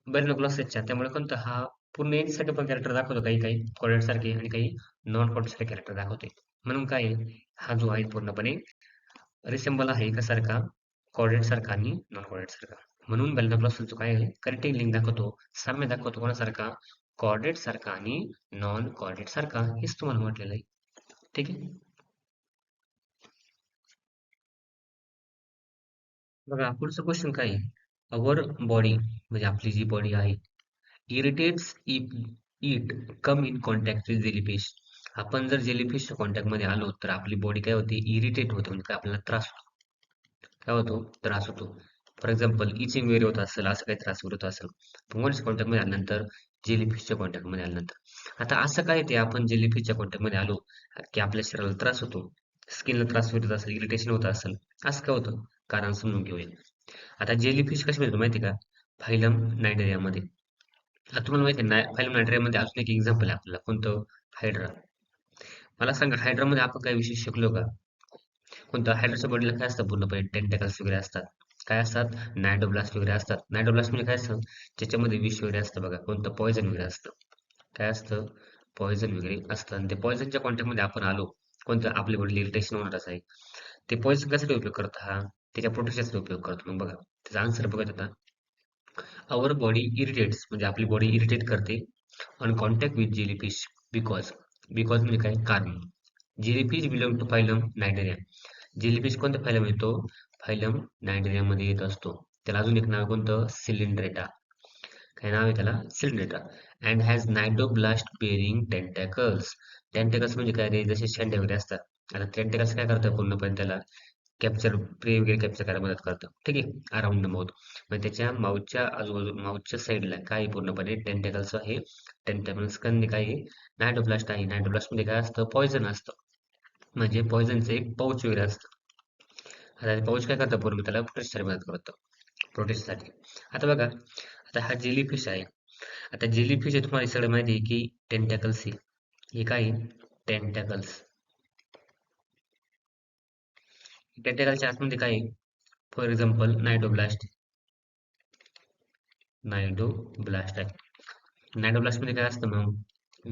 बर्नोग्लॉसेसच्या. त्यामुळे कोणता हा? पूर्ण एज सारखे पण कॅरेक्टर दाखवतो, काही काही कॉर्डेट सारखे आणि काही नॉन कॉर्डेट सारखे कॅरेक्टर दाखवते. म्हणून काय आहे, हा जो आहे पूर्णपणे रिसेम्बल आहे कसारखा, कॉर्डेट सारखा आणि नॉन कॉर्डेट सारखा. म्हणून बेल लाप्लास जो काय आहे करेक्टिंग लिंक दाखवतो, साम्य दाखवतो कोणासारखा, कॉर्डेट सारखा आणि नॉन कॉर्डेट सारखा, हेच तुम्हाला म्हटलेलं आहे. ठीक आहे. बघा पुढचं क्वेश्चन काय आहे, अवर बॉडी म्हणजे आपली जी बॉडी आहे irritates if it come in contact with jellyfish. आपण जर जेलीफिशच्या कॉन्टॅक्ट मध्ये आलो तर आपली बॉडी काय होते, इरिटेट होते, म्हणजे काय आपल्याला त्रास होतो. काय होतो, त्रास होतो. फॉर एक्झाम्पल इचिंग वगैरे होत असेल, असं काही त्रास होत असेल, फंगसच्या कॉन्टॅक्ट मध्ये आल्यानंतर, जेलीफिशच्या कॉन्टॅक्ट मध्ये आल्यानंतर. आता असं काय ते आपण जेलीफिशच्या कॉन्टॅक्ट मध्ये आलो की आपल्या शरीराला त्रास होतो, स्किनला त्रास होत असेल, इरिटेशन होत असेल, असं काय होतं, कारण समजून घेऊया. आता जेलीफिश कशी मिळतो माहिती का, फायलम नायडेरियामध्ये. आता तुम्हाला माहिती आहे फायलम नायड्रियामध्ये अजून एक एक्झाम्पल आहे आपल्याला, कोणतं, हायड्रा. मला सांगा हायड्रामध्ये आपण काय विशेष शिकलो का, कोणतं, हायड्राच्या बॉडीला काय असतं, पूर्णपणे टेंटॅकल्स वगैरे असतात. काय असतात, नायडोब्लास्ट वगैरे असतात. नायडोब्लास्ट म्हणजे काय असतं, ज्याच्यामध्ये विष वगैरे असतं बघा, कोणतं, पॉयझन वगैरे असतं. काय असतं, पॉयझन वगैरे असतं. आणि ते पॉयझनच्या कॉन्टॅक्टमध्ये आपण आलो, कोणतं, आपली बॉडीला इरिटेशन होणारच आहे. ते पॉयझन कशासाठी उपयोग करतो हा, त्याच्या प्रोटेक्शनचा उपयोग करतो. मग बघा त्याचा आन्सर बघत आता, आवर बॉडी इरिटेट्स म्हणजे आपली बॉडी इरिटेट करते on contact with jellyfish because. Because म्हणजे काय, कारण. Jellyfish belong to phylum Cnidaria. Jellyfish कोणत्या फायलम येतो, फायलम नायडेरिया मध्ये येत असतो. त्याला अजून एक नाव आहे, कोणतं, सिलिंड्रेटा. काय नाव आहे त्याला, Coelenterata. And has cnidoblast bearing tentacles. Tentacles म्हणजे काय रे, जसे शेंडे वगैरे असतात. आता टेंटॅकल्स काय करतात, पूर्णपणे त्याला कॅप्चर, प्रे वगैरे कॅप्चर करायला मदत करतं. ठीक आहे, अराउंड द माउथ. मग त्याच्या माउथच्या आजूबाजू, माउथच्या साईडला काय आहे, पूर्णपणे टेंटॅकल्स आहे. टेंटॅकल्स कडे काय आहे, नायडोब्लास्ट आहे. नायडोब्लास्ट मध्ये काय असतं, पॉयझन असतं, म्हणजे पॉयझनचं एक पाऊच वगैरे असतं. आता ते पाऊच काय करतं, पूर्ण त्याला प्रोटेक्शनसाठी मदत करतं, प्रोटेक्शनसाठी. आता बघा, आता हा जेलीफिश आहे. आता जेलीफिश आहे, तुम्हाला सगळं माहिती आहे की टेंटॅकल्स आहे. हे काय, टेंटॅकल्स. टेंटॅकलच्या आतमध्ये काय आहे, फॉर एक्झाम्पल नायडोब्लास्ट. नायडोब्लास्ट आहे. नायडोब्लास्ट मध्ये काय असतं मग,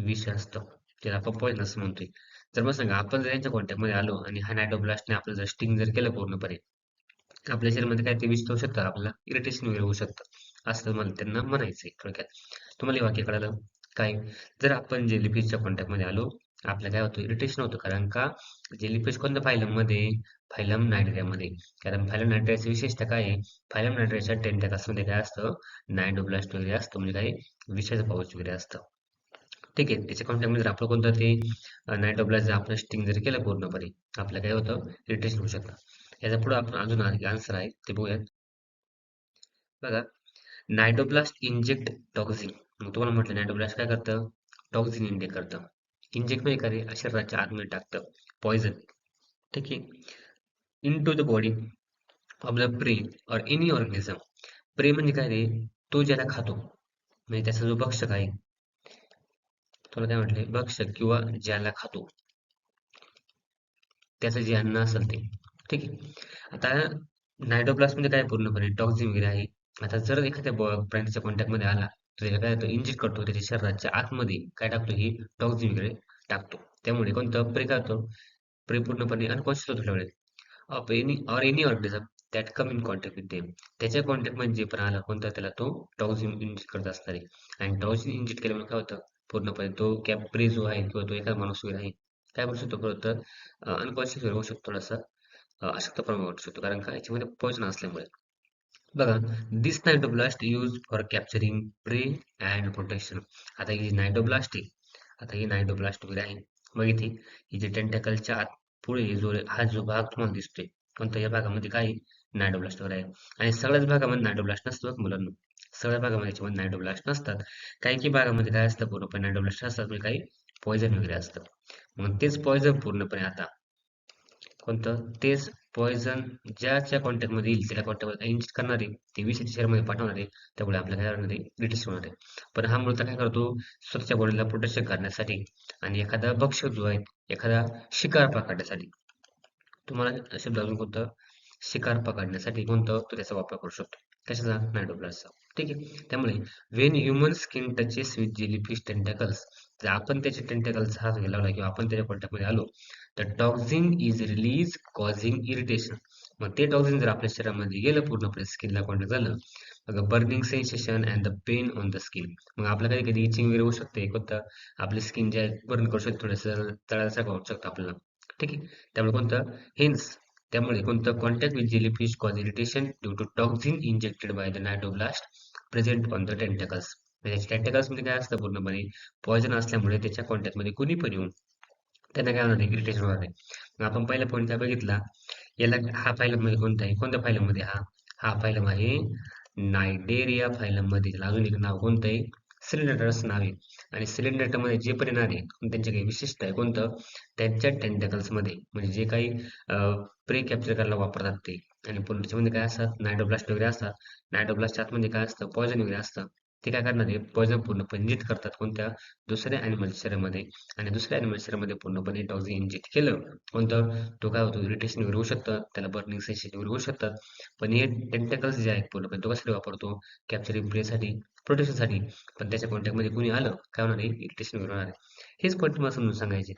विष असतं, त्याला आपण पॉइझन असं म्हणतोय. जर मग सांगा आपण जर यांच्या कॉन्टॅक्ट मध्ये आलो आणि हा नायडोब्लास्टने आपलं जर स्टिंग जर केलं पूर्णपणे, आपल्या शरीरामध्ये काय ते विष होऊ शकतं, आपल्याला इरिटेशन वगैरे होऊ शकतं, असं मला त्यांना म्हणायचंय थोडक्यात. तुम्हाला हे वाक्य कळालं काय, जर आपण जेलीफिशच्या कॉन्टॅक्ट मध्ये आलो, आपल्याला काय होतं, इरिटेशन होतं. कारण का, जेलीफिश कोणत्या फायलम मध्ये, फायलम नायड्रियामध्ये. कारण फायलम नायड्रियाची विशेषतः काय आहे, फायलम नायड्रियाच्या टेंटॅकल्स मध्ये काय असतं, नायडोब्लास्ट वगैरे असतं, म्हणजे काही विषाचं पाऊच वगैरे असतं. ठीक आहे, त्याच्या कॉन्टॅक्ट मध्ये जर आपलं कोणतं ते नायडोब्लास्ट जर आपलं स्टिंग जर केलं पूर्णपणे, आपलं काय होतं, इरिटेशन होऊ शकतं. याचा पुढे आपण अजून आन्सर आहे ते बघूयात. बघा, नायडोब्लास्ट इंजेक्ट टॉक्झिन. मग तुम्हाला म्हटलं नायडोब्लास्ट काय करतं, टॉक्झिन इंजेक्ट करतं. इंजेक्ट म्हणजे काय रे, शरीराच्या आतमध्ये टाकतं पॉइझन. ठीक आहे, into the body of the prey or any organism. प्रे म्हणजे काय रे, तो ज्याला खातो, म्हणजे त्याचा जो भक्षक आहे, तुला काय म्हटले, भक्षक किंवा ज्याला खातो, त्याचं जे अन्न असेल ते. ठीक आहे. आता नायडोप्लास्ट म्हणजे काय, पूर्णपणे टॉक्झिन वगैरे आहे. आता जर एखाद्या प्राण्याच्या कॉन्टॅक्ट मध्ये आला, तर त्याला काय होतं, इंजेक्ट करतो, त्याच्या शरीराच्या आतमध्ये काय टाकतो, ही टॉक्झिन वगैरे टाकतो. त्यामुळे कोणतं, प्रे करतो, प्रे पूर्णपणे अनकॉन्शियस होतो थोड्या वेळेस. Of any or any organism that come in contact with them. त्याच्या कॉन्टॅक्ट मध्ये जे पण आला कोणता, त्याला तो टॉक्झिन इंजेक्ट करत असणार आहे. आणि टॉक्झिन इंजेक्ट केल्यामुळे काय होतं, पूर्णपणे तो प्रे जो आहे किंवा तो एखादा माणूस वगैरे आहे, काय करू शकतो, परत अनकॉन्शियस होऊ शकतो, थोडासा अशक्तपणा वाटू शकतो, कारण का याच्यामध्ये पॉइझन असल्यामुळे. बघा, दिस नायटोब्लास्ट use for capturing prey and protection. आता ही नायटोब्लास्ट आहे, आता ही नायटोब्लास्ट वगैरे आहे, मग इथे ही जे टेंटॅकलच्या आत पुढे जो हा जो भाग तुम्हाला दिसतोय, कोणत्या या भागामध्ये काय, नायटोब्लास्ट वगैरे आहे. आणि सगळ्याच भागामध्ये नायटोब्लास्ट नसतं बघ मुलांना, सगळ्या भागामध्ये याच्यामध्ये नायटोब्लास्ट नसतात. काही काही भागामध्ये काय असतं, पूर्णपणे नायटोब्लास्ट असतात, म्हणजे काही पॉइझन वगैरे असतं. मग तेच पॉइझन पूर्णपणे आता कोणतं, तेच पॉइझन ज्याच्या कॉन्टॅक्टमध्ये येईल त्याला कॉन्टॅक्टमध्ये इंजेक्ट करणार आहे, ते विषाच्या शरीरामध्ये पाठवणार आहे, त्यामुळे आपल्याला काय होणार आहे, इरिटेशन होणार आहे. पण हा मूळतः काय करतो, स्वतःच्या बॉडीला प्रोटेक्शन करण्यासाठी आणि एखादा भक्षक जो आहे, एखादा शिकार पकडण्यासाठी. तुम्हाला शब्द अजून कोणतं, शिकार पकडण्यासाठी कोणतं, तो त्याचा वापर करू शकतो, कशाचा, नायटोप्लासचा. ठीक आहे. त्यामुळे when human skin touches with jellyfish tentacles, जर आपण त्याच्या टेंटॅकलचा हात लावला किंवा आपण त्याच्या कॉन्टॅक्टमध्ये आलो, तर toxin is release causing irritation. मग ते टॉक्झिन जर आपल्या शरीरामध्ये गेलं, पूर्णपणे स्किनला कॉन्टॅक्ट झालं, मग burning sensation and the pain on the skin. मग आपल्याला कधी कधी इचिंग वगैरे होऊ शकते, कोणतं आपली स्किन जे आहे बर्न करू शकते, थोडंसं तळासारखं होऊ शकतं आपल्याला. ठीक आहे. त्यामुळे कोणतं हिन्स, त्यामुळे कोणतं contact with jellyfish cause irritation due to toxin injected by the cnidoblast present on the tentacles. म्हणजे टेंटॅकल्स मध्ये काय असतं, पूर्णपणे पॉइझन असल्यामुळे त्याच्या कॉन्टॅक्टमध्ये कुणी पण येऊन त्यांना काय होणार आहे, इरिटेशन होणार आहे. मग आपण पहिला पॉईंट काय बघितला, याला हा फायलम मध्ये कोणता आहे, कोणत्या फायलम मध्ये हा हा फायलम आहे, नायडेरिया फायलम मध्ये. त्याला अजून एक नाव कोणतं आहे, सिलेंडरस नाव आहे. आणि सिलेंडर मध्ये जे पण येणार आहे त्यांचे काही विशिष्ट आहे, कोणतं, त्यांच्या टेंटॅकल्स मध्ये म्हणजे जे काही प्री कॅप्चर करायला वापरतात ते. आणि पुन्हा त्याच्यामध्ये काय असतात, नायडोब्लास्ट वगैरे असतात. नायडोब्लास्ट आतमध्ये काय असतं, पॉयझन वगैरे असतं. ते काय करणार आहे, पॉयझन पूर्णपणे इंजेक्ट करतात कोणत्या, दुसऱ्या अॅनिमल शरीरामध्ये. आणि दुसऱ्या अॅनिमल शरीरामध्ये पूर्णपणे टॉक्झिन इंजेक्ट केलं कोणतं, तो काय होतो, इरिटेशन वगैरे होऊ शकतं, त्याला बर्निंग सेन्सेशन वगैरे होऊ शकतात. पण हे टेंटॅकल्स जे आहेत पूर्णपणे तो कशासाठी वापरतो, कॅप्चरिंग प्रेसाठी, प्रोटेक्शनसाठी. पण त्याच्या कॉन्टॅक्टमध्ये कुणी आलं, काय होणार आहे, इरिटेशन वगैरे होणार आहे. हेच पॉईंट तुम्हाला समजून सांगायचे.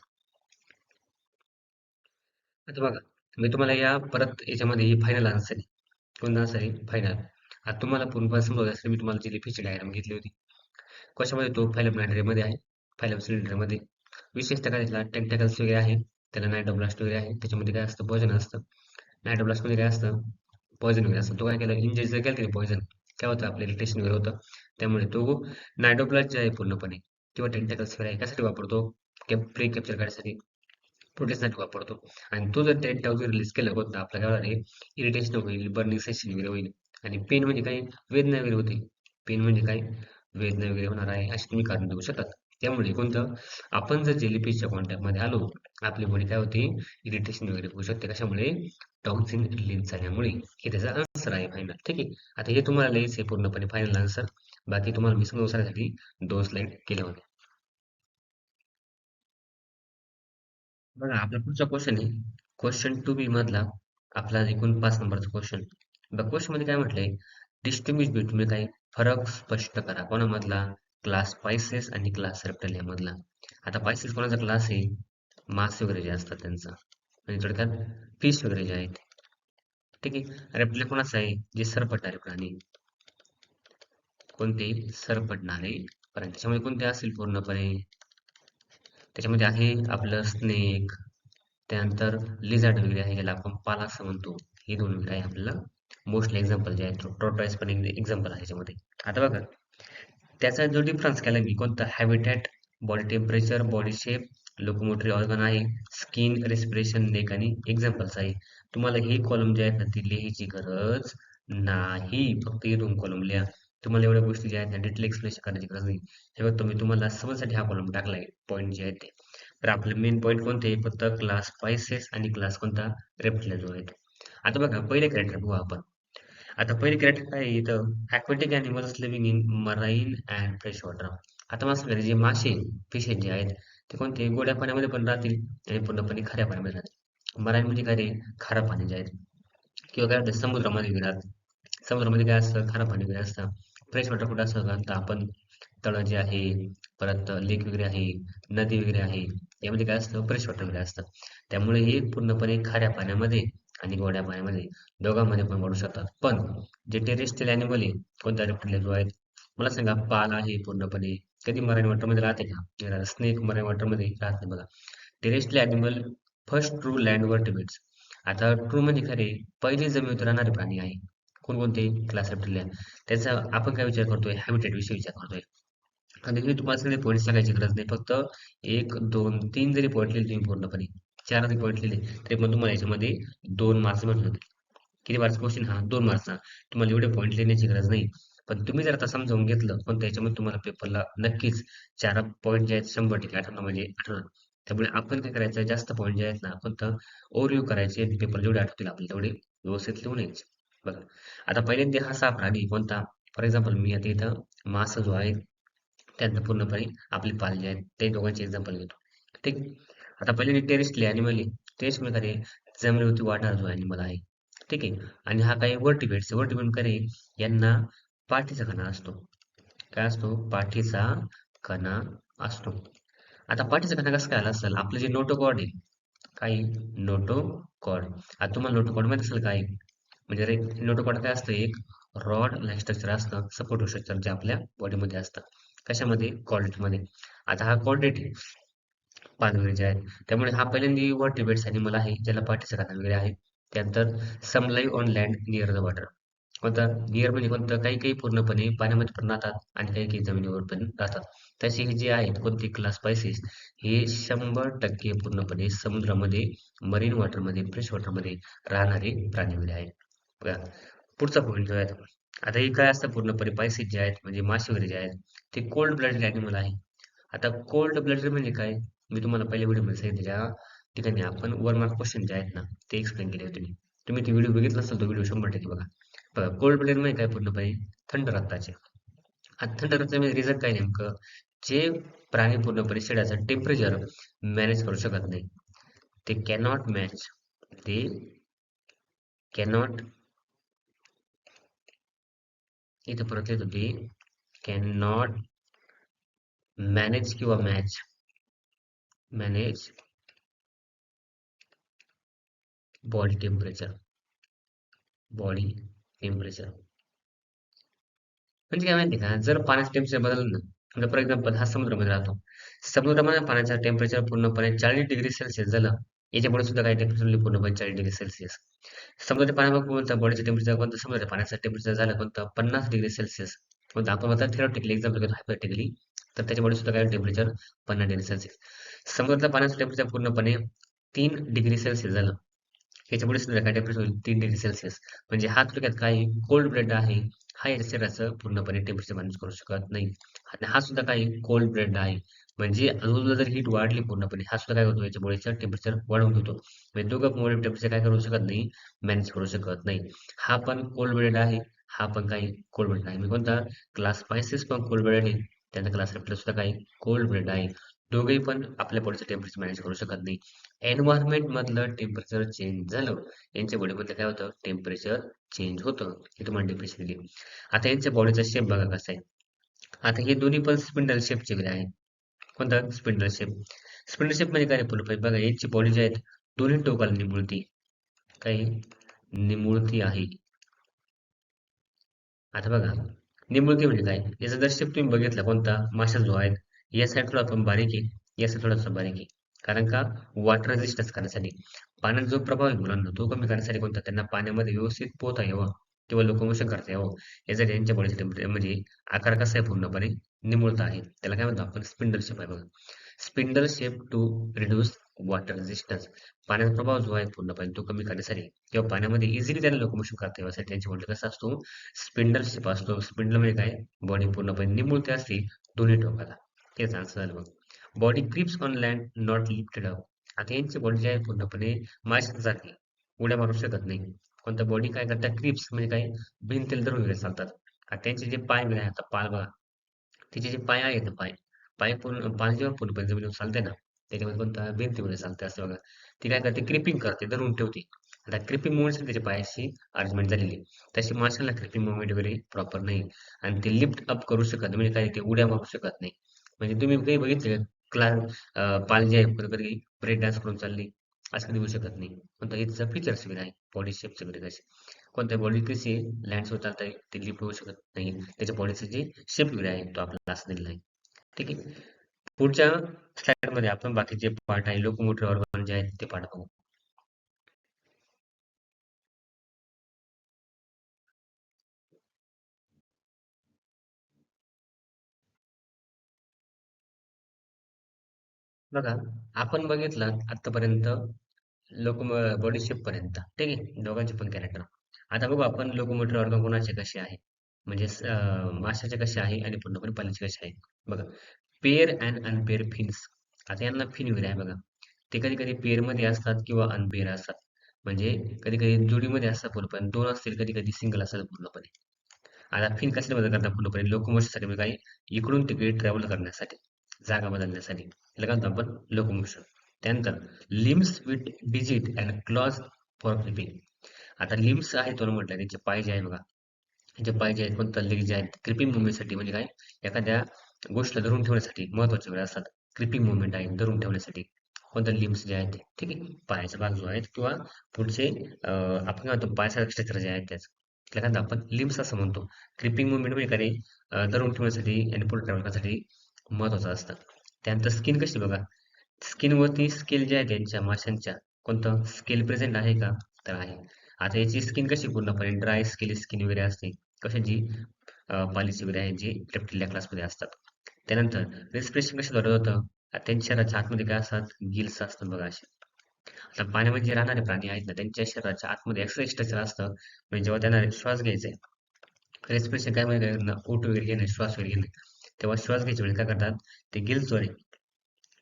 आता बघा, मी तुम्हाला या परत याच्यामध्ये ही फायनल आन्सर आहे. कोणता आन्सर आहे, फायनल. आता तुम्हाला पूर्णपणे समजवलं असेल, मी तुम्हाला जी लिपीची डायग्राम घेतली होती, कशामध्ये तो फायलम नायट्रेमध्ये आहे, फायलम सिलेंडरमध्ये. विशेषतः काय त्याला टेंटॅकल्स वगैरे आहे, त्याला नायटोब्लास्ट वगैरे आहे, त्याच्यामध्ये काय असतं, पॉयझन असतं. नायटोब्लास्टमध्ये काय असतं, पॉयझन वगैरे असतं. तो काय केलं, इंजेक्ट जर केलं की पॉयझन, काय होतं, आपलं इरिटेशन वगैरे होतं. त्यामुळे तो नायटोब्लास्ट जे आहे पूर्णपणे किंवा टेंटॅकल्स वगैरे आहे, कशासाठी वापरतो, प्री कॅप्चर करण्यासाठी, प्रोटीनसाठी वापरतो. आणि तो जर टेंट वगैरे रिलीज केलं होतं, आपलं काय होणार आहे, इरिटेशन होईल, बर्निंग सेन्सेशन वगैरे होईल. आणि पेन म्हणजे काय, वेदना वगैरे होते. पेन म्हणजे काय, वेदना वगैरे होणार आहे, अशी तुम्ही कारण देऊ शकतात. त्यामुळे कोणतं, आपण जर जेलीफिशच्या कॉन्टॅक्टमध्ये आलो, आपली बॉडी काय होते, इरिटेशन वगैरे होऊ शकते. कशामुळे, टॉक्झिन रिलीज झाल्यामुळे. हे त्याचा आन्सर आहे फायनल. ठीक आहे. आता हे तुम्हाला लिहायचं आहे पूर्णपणे फायनल आन्सर. बाकी तुम्हाला मी समजवण्यासाठी 2 स्लाईड केल्या होत्या. बघा, आपला पुढचा क्वेश्चन आहे, क्वेश्चन 2B मधला, आपला एकूण 5 नंबरचा क्वेश्चन. बघा, क्वेश्चन मध्ये काय म्हटलंय, डिस्टिंग्विश बिटवीन, काही फरक स्पष्ट करा, कोणामधला, क्लास पायसेस आणि क्लास रेप्टालिया मधला. आता पायसेस कोणाचा क्लास आहे, मासे वगैरे जे असतात त्यांचा, म्हणजे थोडक्यात फिश वगैरे जे आहेत. ठीक आहे. रेप्टालिया कोणाचा आहे, जे सरपटणारे प्राणी, कोणते, सरपटणारे प्राणी. त्याच्यामध्ये कोणते असेल पूर्णपणे, त्याच्यामध्ये आहे आपलं स्नेक, त्यानंतर लिझार्ड वगैरे आहे, ज्याला आपण पाला असं म्हणतो. हे दोन वगैरे आहे आपल्याला मोस्टली एक्झाम्पल जे आहेत. टॉर्टॉइस पण एक्झाम्पल आहे त्याच्यामध्ये. आता बघा, त्याचा जो डिफरन्स केला मी, कोणता, habitat, body temperature, body shape, locomotory organ आहे, स्किन, रेस्पिरेशन, नेक आणि एक्झाम्पल्स आहे. तुम्हाला हे कॉलम जे आहेत ना, ते लिहायची गरज नाही, फक्त हे 2 कॉलम लिहा. तुम्हाला एवढ्या गोष्टी ज्या आहेत ना, डिटेल एक्सप्लेनेशन करण्याची गरज नाही. हे बघ, तुम्ही तुम्हाला समजण्यासाठी हा कॉलम टाकलाय, पॉईंट जे आहेत ते. तर आपले मेन पॉईंट कोणते, फक्त क्लास पायसेस आणि क्लास कोणता, रेप्टिलियन जो आहे. आता बघा, पहिले कॅरेक्टर बघू आपण. आता पहिले कॅरेक्टर काय आहे इथं, aquatic animals living in marine and fresh water. आता मला सांगा, जे मासे, फिशेस जे आहेत, ते कोणते, गोड्या पाण्यामध्ये पण राहतील आणि पूर्णपणे खाऱ्या पाण्यामध्ये राहतील. मराइन म्हणजे काय रे, खारं पाणी जे आहेत, किंवा काय होतं, समुद्रामध्ये वगैरे राहतात. समुद्रामध्ये काय असतं, खारं पाणी वगैरे असतं. फ्रेश वॉटर कुठं असतं का, तर आपण तळं जे आहे, परत लेक वगैरे आहे, नदी वगैरे आहे, यामध्ये काय असतं, फ्रेश वॉटर वगैरे असतं. त्यामुळे हे पूर्णपणे खाऱ्या पाण्यामध्ये आणि गोड्या पाण्यामध्ये दोघांमध्ये पण वाढू शकतात. पण जे टेरेस्ट्रियल ॲनिमल आहे, कोणत्या रेप्टिलियन जो आहे, मला सांगा, पाल आहे पूर्णपणे, कधी मराइन वॉटरमध्ये राहते का, स्नेक मराइन वॉटरमध्ये राहत नाही बघा. Terrestrial animal first true land vertebrates. आता ट्रू म्हणजे खरे, पहिले जमिनीवर राहणारे प्राणी आहे. कोणकोणते, क्लास रेप्टिलियन. त्याचा आपण काय विचार करतोय, हॅबिटेट विषयी विचार करतोय. आणि मी तुम्हाला सगळे पॉईंट सांगायची गरज नाही, फक्त 1, 2, 3 जरी पॉईंट लिहिले तुम्ही पूर्णपणे, 4 जरी पॉईंट लिहिले, तरी पण तुम्हाला याच्यामध्ये 2 मार्क्स भेटून जातील. किती मार्क्स क्वेश्चन, हा 2 मार्क्सचा. तुम्हाला एवढे पॉईंट लिहिण्याची गरज नाही. पण तुम्ही जर आता समजावून घेतलं, पण त्याच्यामध्ये तुम्हाला पेपरला नक्कीच 4 पॉईंट जे आहेत 100% आठवणं म्हणजे आठवणार. त्यामुळे आपण काय करायचं, जास्त पॉईंट जे आहेत ना, फक्त ओव्हरव्ह्यू करायचे, पेपर जेवढे आठवतील आपल्याला तेवढे व्यवस्थित लिहून यायचे. बघा, आता पहिल्यांदा हा 6 प्राणी कोणता, फॉर एक्झाम्पल मी आता इथं मासा जो आहे, त्यानंतर पूर्णपणे आपले पाल जे आहेत ते दोघांचे एक्झाम्पल घेतो. ठीक. आता पहिले टेरेस्ट्रियल ॲनिमल आहे. टेरेस्ट्रियल म्हणजे जमिनीवरती वाढणारा जो ॲनिमल आहे. ठीक आहे. आणि हा काही व्हर्टिब्रेट्स, व्हर्टिब्रेट करे, यांना पाठीचा कणा असतो. काय असतो? पाठीचा कणा असतो. आता पाठीचा कणा कसं काय आला असेल? आपलं जे नोटोकॉर्ड आहे, काही नोटोकॉर्ड. आता तुम्हाला नोटोकॉर्ड माहित असेल काय? म्हणजे रे नोटोकॉर्ड काय असतं? एक रॉड लाईक स्ट्रक्चर असतं, सपोर्टिव्ह स्ट्रक्चर जे आपल्या बॉडीमध्ये असतं. कशामध्ये? कॉर्डेटमध्ये. आता हा कॉर्डेट पान वगैरे जे आहेत, त्यामुळे हा पहिल्यांदा व्हर्टिब्रेट्स ॲनिमल आहे, ज्याला पाठीचा काना वगैरे आहे. त्यानंतर some live on land near the water. कोणतं? नियर म्हणजे कोणतं? काही काही पूर्णपणे पाण्यामध्ये पण राहतात आणि काही काही जमिनीवर पण राहतात. तसे हे जे आहेत कोणते क्लास स्पायसीस हे 100% पूर्णपणे समुद्रामध्ये, मरीन वॉटरमध्ये, फ्रेश वॉटरमध्ये राहणारे प्राणी वगैरे आहेत. बघा, पुढचा पॉईंट जो आहे आता हे काय असतं पूर्णपणे पायसीस जे आहेत म्हणजे मासे वगैरे जे आहेत ते कोल्ड ब्लडेड ॲनिमल आहे. आता कोल्ड ब्लडेड म्हणजे काय? मी तुम्हाला पहिल्या व्हिडिओमध्ये सांगितलं ज्या ठिकाणी आपण वन मार्क क्वेश्चन जे आहेत ना ते एक्सप्लेन केले होते मी. तुम्ही ते व्हिडिओ बघितला असेल तो व्हिडिओ 100% बघा. बघा कोल्ड ब्लडेड म्हणजे काय पूर्णपणे थंड रक्ताचे. आता थंड रक्ताचे रिझन काय नेमकं? जे प्राणी पूर्णपणे शरीराचं टेम्परेचर मॅनेज करू शकत नाही. ते कॅनॉट मॅच. ते कॅनॉट इथे परत येत होती कॅन नॉट मॅनेज किंवा manage body temperature. Body temperature म्हणजे काय माहिती का? जर पाण्याचं टेम्परेचर बदललं ना, म्हणजे फॉर एक्झाम्पल हा समुद्रामध्ये राहतो. समुद्रामध्ये पाण्याचं टेम्परेचर पूर्णपणे 40 डिग्री सेल्सिअस झालं, याच्यापुढे सुद्धा काही टेम्परेचर पूर्णपणे 40 डिग्री सेल्सिअस. समुद्राच्या पाण्यामध्ये कोणतं बॉडीचं टेम्परेचर कोणतं? समुद्राच्या पाण्याचं टेम्परेचर झालं कोणतं? 50 डिग्री सेल्सिअस. कोणतं? आपण म्हणतात थेरॉटिकली एक्झाम्पल घेतो हायपोथेटिकली, तर त्याच्यामुळे सुद्धा काय टेम्परेचर 50 डिग्री सेल्सिअस. समुद्राच्या पाण्याचं टेम्परेचर पूर्णपणे 3 डिग्री सेल्सिअस झालं. याच्यापुढे सुद्धा काय टेम्परेचर होईल? 3 डिग्री सेल्सिअस. म्हणजे हा थोडक्यात काय कोल्ड ब्लड आहे. हा या शरीराचं पूर्णपणे टेम्परेचर मॅनेज करू शकत नाही. आणि हा सुद्धा काही कोल्ड ब्लड आहे. म्हणजे अजून जर हीट वाढली पूर्णपणे हा सुद्धा काय होतो याच्या बॉडीचं टेम्परेचर वाढवून घेतो. म्हणजे दोघं बॉडी टेम्परेचर काय करू शकत नाही, मॅनेज करू शकत नाही. हा पण कोल्ड ब्लड आहे, हा पण काही कोल्ड ब्लड आहे. म्हणजे कोणता? क्लास स्पायसेस पण कोल्ड ब्लड आहे. त्यांचा क्लास रेप्टल सुद्धा काही कोल्ड ब्लड आहे. दोघेही पण आपल्या बॉडीचं टेम्परेचर मॅनेज करू शकत नाही. एन्व्हायरमेंट मधलं टेम्परेचर चेंज झालं, यांच्या बॉडीमध्ये काय होतं? टेम्परेचर चेंज होतं. हे तुम्हाला डिफरेन्स दिली. आता यांच्या बॉडीचा शेप बघा कसा आहे. आता हे दोन्ही पण स्पिंडल शेपचे वगैरे आहे. कोणता? Spindle shape. स्पिंडल शेप म्हणजे काय फुल बघा यांची बॉडी जी आहे दोन्ही टोकाला निमुळती. काही निमुळती आहे. आता बघा निमुळती म्हणजे काय? याचा जर शेप तुम्ही बघितला कोणता? माशा जो आहे या साईड थोडा पण बारीक आहे, या साईड थोडासा बारीक आहे. कारण का? वॉटर रेजिस्टन्स करण्यासाठी. पाण्याचा जो प्रभाव आहे मुलांना तो कमी करण्यासाठी कोणता? त्यांना पाण्यामध्ये व्यवस्थित पोहता यावं किंवा लोकोमोशन करता यावं यासाठी यांच्या बॉडीचे टेम्परेचर म्हणजे आकार कसा आहे पूर्णपणे निमुळता आहे. त्याला काय म्हणतो आपण? स्पिंडल शेप आहे बघा. Spindle shape to reduce water resistance. पाण्याचा प्रभाव जो आहे पूर्णपणे तो कमी करण्यासाठी किंवा पाण्यामध्ये इझिली त्याला लोकोमोशन करता यावं त्यांची बॉडी कसा असतो? स्पिंडल शेप असतो. स्पिंडल म्हणजे काय? बॉडी पूर्णपणे निमुळते असते दोन्ही टोकाला. तेच आन्सर झालं मग. Body creeps on land not lifted up. आता यांची बॉडी जी आहे पूर्णपणे माशासारखी उड्या मारू शकत नाही. कोणत्या बॉडी काय करतात? क्रिप्स म्हणजे काय? भिंतीला धरून वगैरे चालतात. आता त्यांचे जे पाय वगैरे आहेत, आता पाय बघा. तिचे जे पाय आहेत ना पाय पूर्ण पाय जेव्हा पूर्णपणे जमिनीवर चालते ना, त्याच्यामध्ये कोणता? भिंतीमध्ये चालते असं बघा. ती काय करते? क्रिपिंग करते, धरून ठेवते. आता क्रिपिंग मुव्हमेंट त्याच्या पायाशी अरेंजमेंट झालेली आहे. तशी माशाला क्रिपिंग मुव्हमेंट वगैरे प्रॉपर नाही. आणि ते लिफ्ट अप करू शकत नाही. म्हणजे काय? ते उड्या मारू शकत नाही. म्हणजे तुम्ही काही बघितले पाल जे आहे कधी ब्रेक डान्स करून चालली असं कधी होऊ शकत नाही. कोणता? याचं फीचर्स वगैरे आहे बॉडी शेपचे वगैरे कसे. कोणत्या बॉडी कशी लँड्सवर चालता ते लिफ्ट होऊ शकत नाही. त्याच्या बॉडीचे जे शेप वगैरे आहे तो आपल्याला असं दिलेला आहे. ठीक आहे. पुढच्या स्लाइडमध्ये आपण बाकीचे पार्ट आहे लोकोमोटर ऑर्गन जे आहेत ते पार्ट बघू. बघा आपण बघितलं आतापर्यंत बॉडी शेप पर्यंत ठीक आहे दोघांचे पण कॅरेक्टर. आता बघू आपण लोकोमोटर ऑर्गन कोणाचे कसे आहे म्हणजे माशाचे कसे आहे आणि पूर्णपणे पाण्याचे कसे आहे. बघा पेअर अँड अनपेअर फिन्स. आता यांना फिन वगैरे आहे बघा. ते कधी कधी पेअर मध्ये असतात किंवा अनपेअर असतात. म्हणजे कधी कधी जोडीमध्ये असतात पूर्णपणे दोन असतील कधी कधी सिंगल असतात पूर्णपणे. आता फिन कशाला बदल करतात पूर्णपणे लोकोमोशनसाठी म्हणजे काही इकडून तिकडे ट्रॅव्हल करण्यासाठी जागा बदलण्यासाठी याला काय म्हणतो आपण? लोकोमोशन. त्यानंतर limbs with digit and clause for gripping. आता लिम्स आहे तो म्हटलं त्यांचे पाय जे आहे बघा जे पाय जे आहेत कोणतं लेग जे आहेत क्रिपिंग मुवमेंटसाठी म्हणजे काय एखाद्या गोष्टीला धरून ठेवण्यासाठी महत्त्वाचे वेळ असतात. क्रिपिंग मुवमेंट आहे धरून ठेवण्यासाठी. कोणतं लिम्स जे आहेत ठीक आहे. पायाचा भाग जो आहे किंवा पुढचे आपण काय म्हणतो पायासारखे स्ट्रक्चर जे आहेत त्याचं. त्याला काय म्हणतो आपण लिम्स असं म्हणतो. क्रिपिंग मुवमेंट म्हणजे काय धरून ठेवण्यासाठी आणि पुढे ट्रॅव्हल करण्यासाठी महत्त्वाचं असतं. त्यानंतर स्किन कशी बघा. स्किनवरती स्केल जे आहे त्यांच्या माशांच्या कोणतं स्केल प्रेझेंट आहे का? तर आहे. आता याची स्किन कशी पूर्णपणे ड्राय स्केली स्किन वगैरे असते. कशाची पॉलिसी वगैरे आहे जी रेप्टिलिया क्लासमध्ये असतात. त्यानंतर रेस्पिरेशन कशाद्वारे होतं? त्यांच्या शरीराच्या आतमध्ये काय असतात? गिल्स असतात बघा असे. आता पाण्यामध्ये जे राहणारे प्राणी आहेत ना त्यांच्या शरीराच्या आतमध्ये एक्स्ट्रा स्ट्रक्चर असतं. म्हणजे जेव्हा त्यांना श्वास घ्यायचा आहे रेस्पिरेशन काय म्हणजे काय ओट वगैरे घेणे श्वास वगैरे घेणे तेव्हा श्वास घ्यायच्या वेळी काय करतात ते गिल्सद्वारे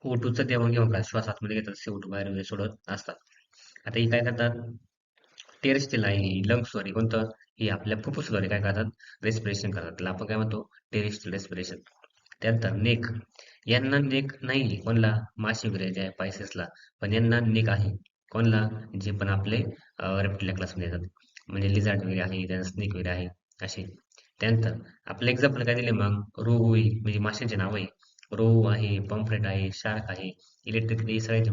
O2चं देवाणघेवाण करतात. श्वास आतमध्ये घेतात CO2 बाहेर वगैरे सोडत असतात. आता ही काय करतात टेरेस्ट्रियल आहे लंग्सद्वारे कोणतं हे आपल्या फुफ्फुसद्वारे काय करतात रेस्पिरेशन करतात. त्याला आपण काय म्हणतो टेरेस्ट्रियल रेस्पिरेशन. त्यानंतर नेक यांना नेक नाही कोणला मासे वगैरे जे आहे पायसेसला पण यांना नेक आहे कोणला जे पण आपले रेप्टिलिया क्लासमध्ये येतात म्हणजे लिझार्ड वगैरे आहे त्यांना स्नेक वगैरे आहे असे. त्यानंतर आपलं एक्झाम्पल काय दिले मग रोहू म्हणजे माशांचे नाव आहे. रोहू आहे पॉम्फ्रेट आहे शार्क आहे इलेक्ट्रिक हे सगळ्यांचे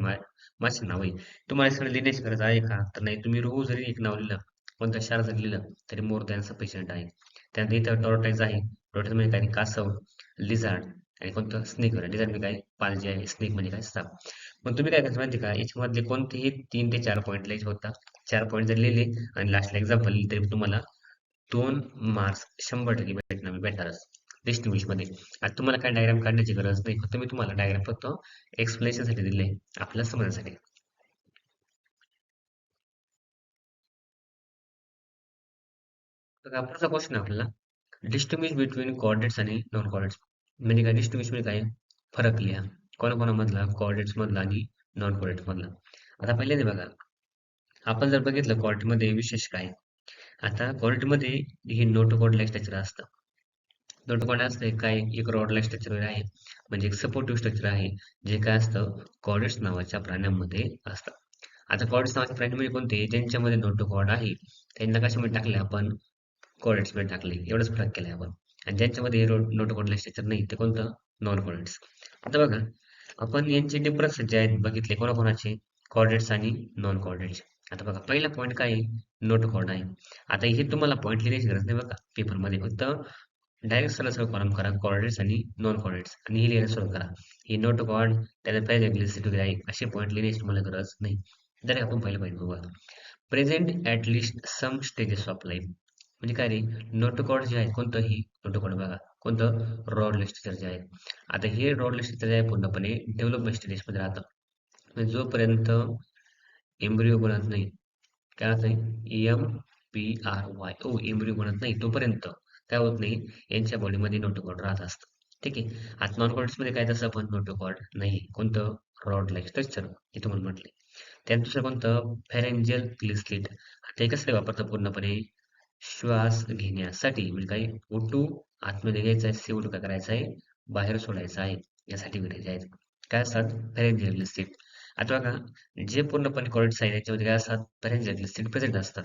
मासे नाव आहे. तुम्हाला सगळं लिहिण्याची गरज आहे का तर नाही. तुम्ही रोहू जरी एक नाव लिहिलं कोणतं शार्क जरी लिहिलं तरी मोर दॅन सफिशियंट आहे. त्यानंतर इथं टॉर्टाईज आहे. टॉर्टाईज म्हणजे काय कासव लिझार्ड आणि कोणतं स्नेक वगैरे लिझार्ड म्हणजे काय पाल जे आहे स्नेक म्हणजे काय साप. मग तुम्ही काय करायचं माहिती का याच्यामधले कोणतेही 3 ते 4 पॉईंट लिहायचे होता. 4 पॉईंट जर लिहिले आणि लास्टला एक्झाम्पल लिहिले तरी तुम्हाला 2 मार्क्स 100% भेटणारच डिस्टिंग्विश मध्ये. आता तुम्हाला काय डायग्राम काढण्याची गरज नाही. फक्त मी तुम्हाला डायग्राम फक्त एक्सप्लेनेशनसाठी दिले आपल्या समजण्यासाठी. तर पुढचा क्वेश्चन आहे आपल्याला डिस्टिंग्विश बिटवीन कोऑर्डिनेट्स आणि नॉन कोऑर्डिनेट्स म्हणजे काय डिस्टिंग्विश म्हणजे काय फरक लिहा कोणाकोणामधला कोऑर्डिनेट्स मधला आणि नॉन कोऑर्डिनेट्स मधला. आता पहिले बघा आपण जर बघितलं कोऑर्डिनेट मध्ये विशेष काय आता कोऑर्डिनेट मध्ये हे नोटोकॉर्ड स्ट्रक्चर असतं. नोटोकॉर्ड असते काय एक रॉड स्ट्रक्चर आहे म्हणजे एक सपोर्टिव्ह स्ट्रक्चर आहे जे काय असतं कॉर्डेट्स नावाच्या प्राण्यांमध्ये असतं. आता कॉर्डेट्स नावाच्या प्राणी म्हणजे कोणते ज्यांच्यामध्ये नोटोकॉर्ड आहे त्यांना कशामध्ये टाकले आपण कोऑर्डिनेट्स मध्ये टाकले एवढंच फरक केलाय आपण. आणि ज्यांच्यामध्ये नोटोकॉर्ड स्ट्रक्चर नाही ते कोणतं नॉन कोऑर्डिनेट्स. आता बघा आपण यांचे डिफरन्स जे आहेत बघितले कोणाकोणाचे कोऑर्डिनेट्स आणि नॉन कोऑर्डिनेट्स. आता बघा पहिला पॉईंट काय आहे नोटोकॉर्ड आहे. आता हे तुम्हाला पॉईंट लिहिण्याची गरज नाही बघा पेपरमध्ये फक्त डायरेक्ट सरळ सरळ कॉलम करा कोऑर्डिनेट्स आणि नॉन कोऑर्डिनेट्स आणि हे लिहायला सुरू करा. ही नोट कॉर्ड त्याला पाहिजे ग्लिसिटी वगैरे आहे असे पॉईंट लिहिण्याची तुम्हाला गरज नाही. जर आपण पहिलं पॉईंट बघूया present at least some stages of life म्हणजे काय रे नोटोकॉर्ड जे आहे कोणतंही नोटोकॉर्ड बघा कोणतं रॉड लिस्टर जे आहे. आता हे रॉड लिस्टर जे आहे पूर्णपणे डेव्हलपमेंट स्टेजेसमध्ये राहतं म्हणजे जोपर्यंत एम्ब्रिओ बनत नाही काय होत नाही EMBRY एम्ब्रिओ बनत नाही तोपर्यंत काय होत नाही यांच्या बॉडीमध्ये नोटोकॉर्ड राहत असतं. ठीक आहे. आता नॉन मध्ये काय तसं पण नोटोकॉर्ड नाही कोणतं रॉड लाईक स्ट्रक्चर हे तुम्हाला म्हटले. त्यात दुसरं कोणतं फॅरेंजियल ग्लिस्लिट ते कसं वापरतं पूर्णपणे श्वास घेण्यासाठी म्हणजे काही O2 आतमध्ये घ्यायचा आहे CO2 काय करायचा आहे बाहेर सोडायचा आहे यासाठी गरजेचे आहेत. काय असतात फॅरेंजियल ग्लिस्लिट. आता बघा जे पूर्णपणे कॉर्ड्स आहे त्याच्यामध्ये काय असतात पॅरेंजियल ग्लिस्लिट प्रेझेंट असतात.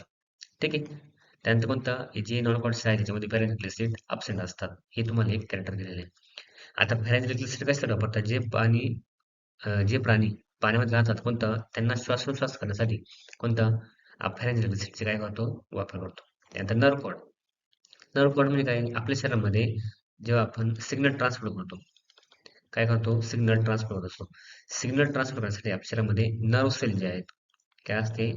ठीक आहे. त्यानंतर कोणतं हे जे नॉन कॉर्ड्स आहे त्याच्यामध्ये पॅरेंजियल ग्लिस्लिट अब्सेंट असतात. हे तुम्हाला एक कॅरेक्टर दिलेले आहे. आता पॅरेंजियल ग्लिस्लिट कशासाठी वापरतात जे प्राणी पाण्यामध्ये राहतात कोणतं त्यांना श्वासोच्छ्वास करण्यासाठी कोणतं पॅरेंजियल ग्लिस्लिटचे काय करतो वापर करतो. त्यानंतर नर्व कॉर्ड म्हणजे काय आपल्या शरीरामध्ये जेव्हा आपण सिग्नल ट्रान्सफर करतो काय करतो सिग्नल ट्रान्सफर करत असतो. सिग्नल ट्रान्सफर करण्यासाठी आपल्या शरीरामध्ये नर्व सेल जे आहेत काय असते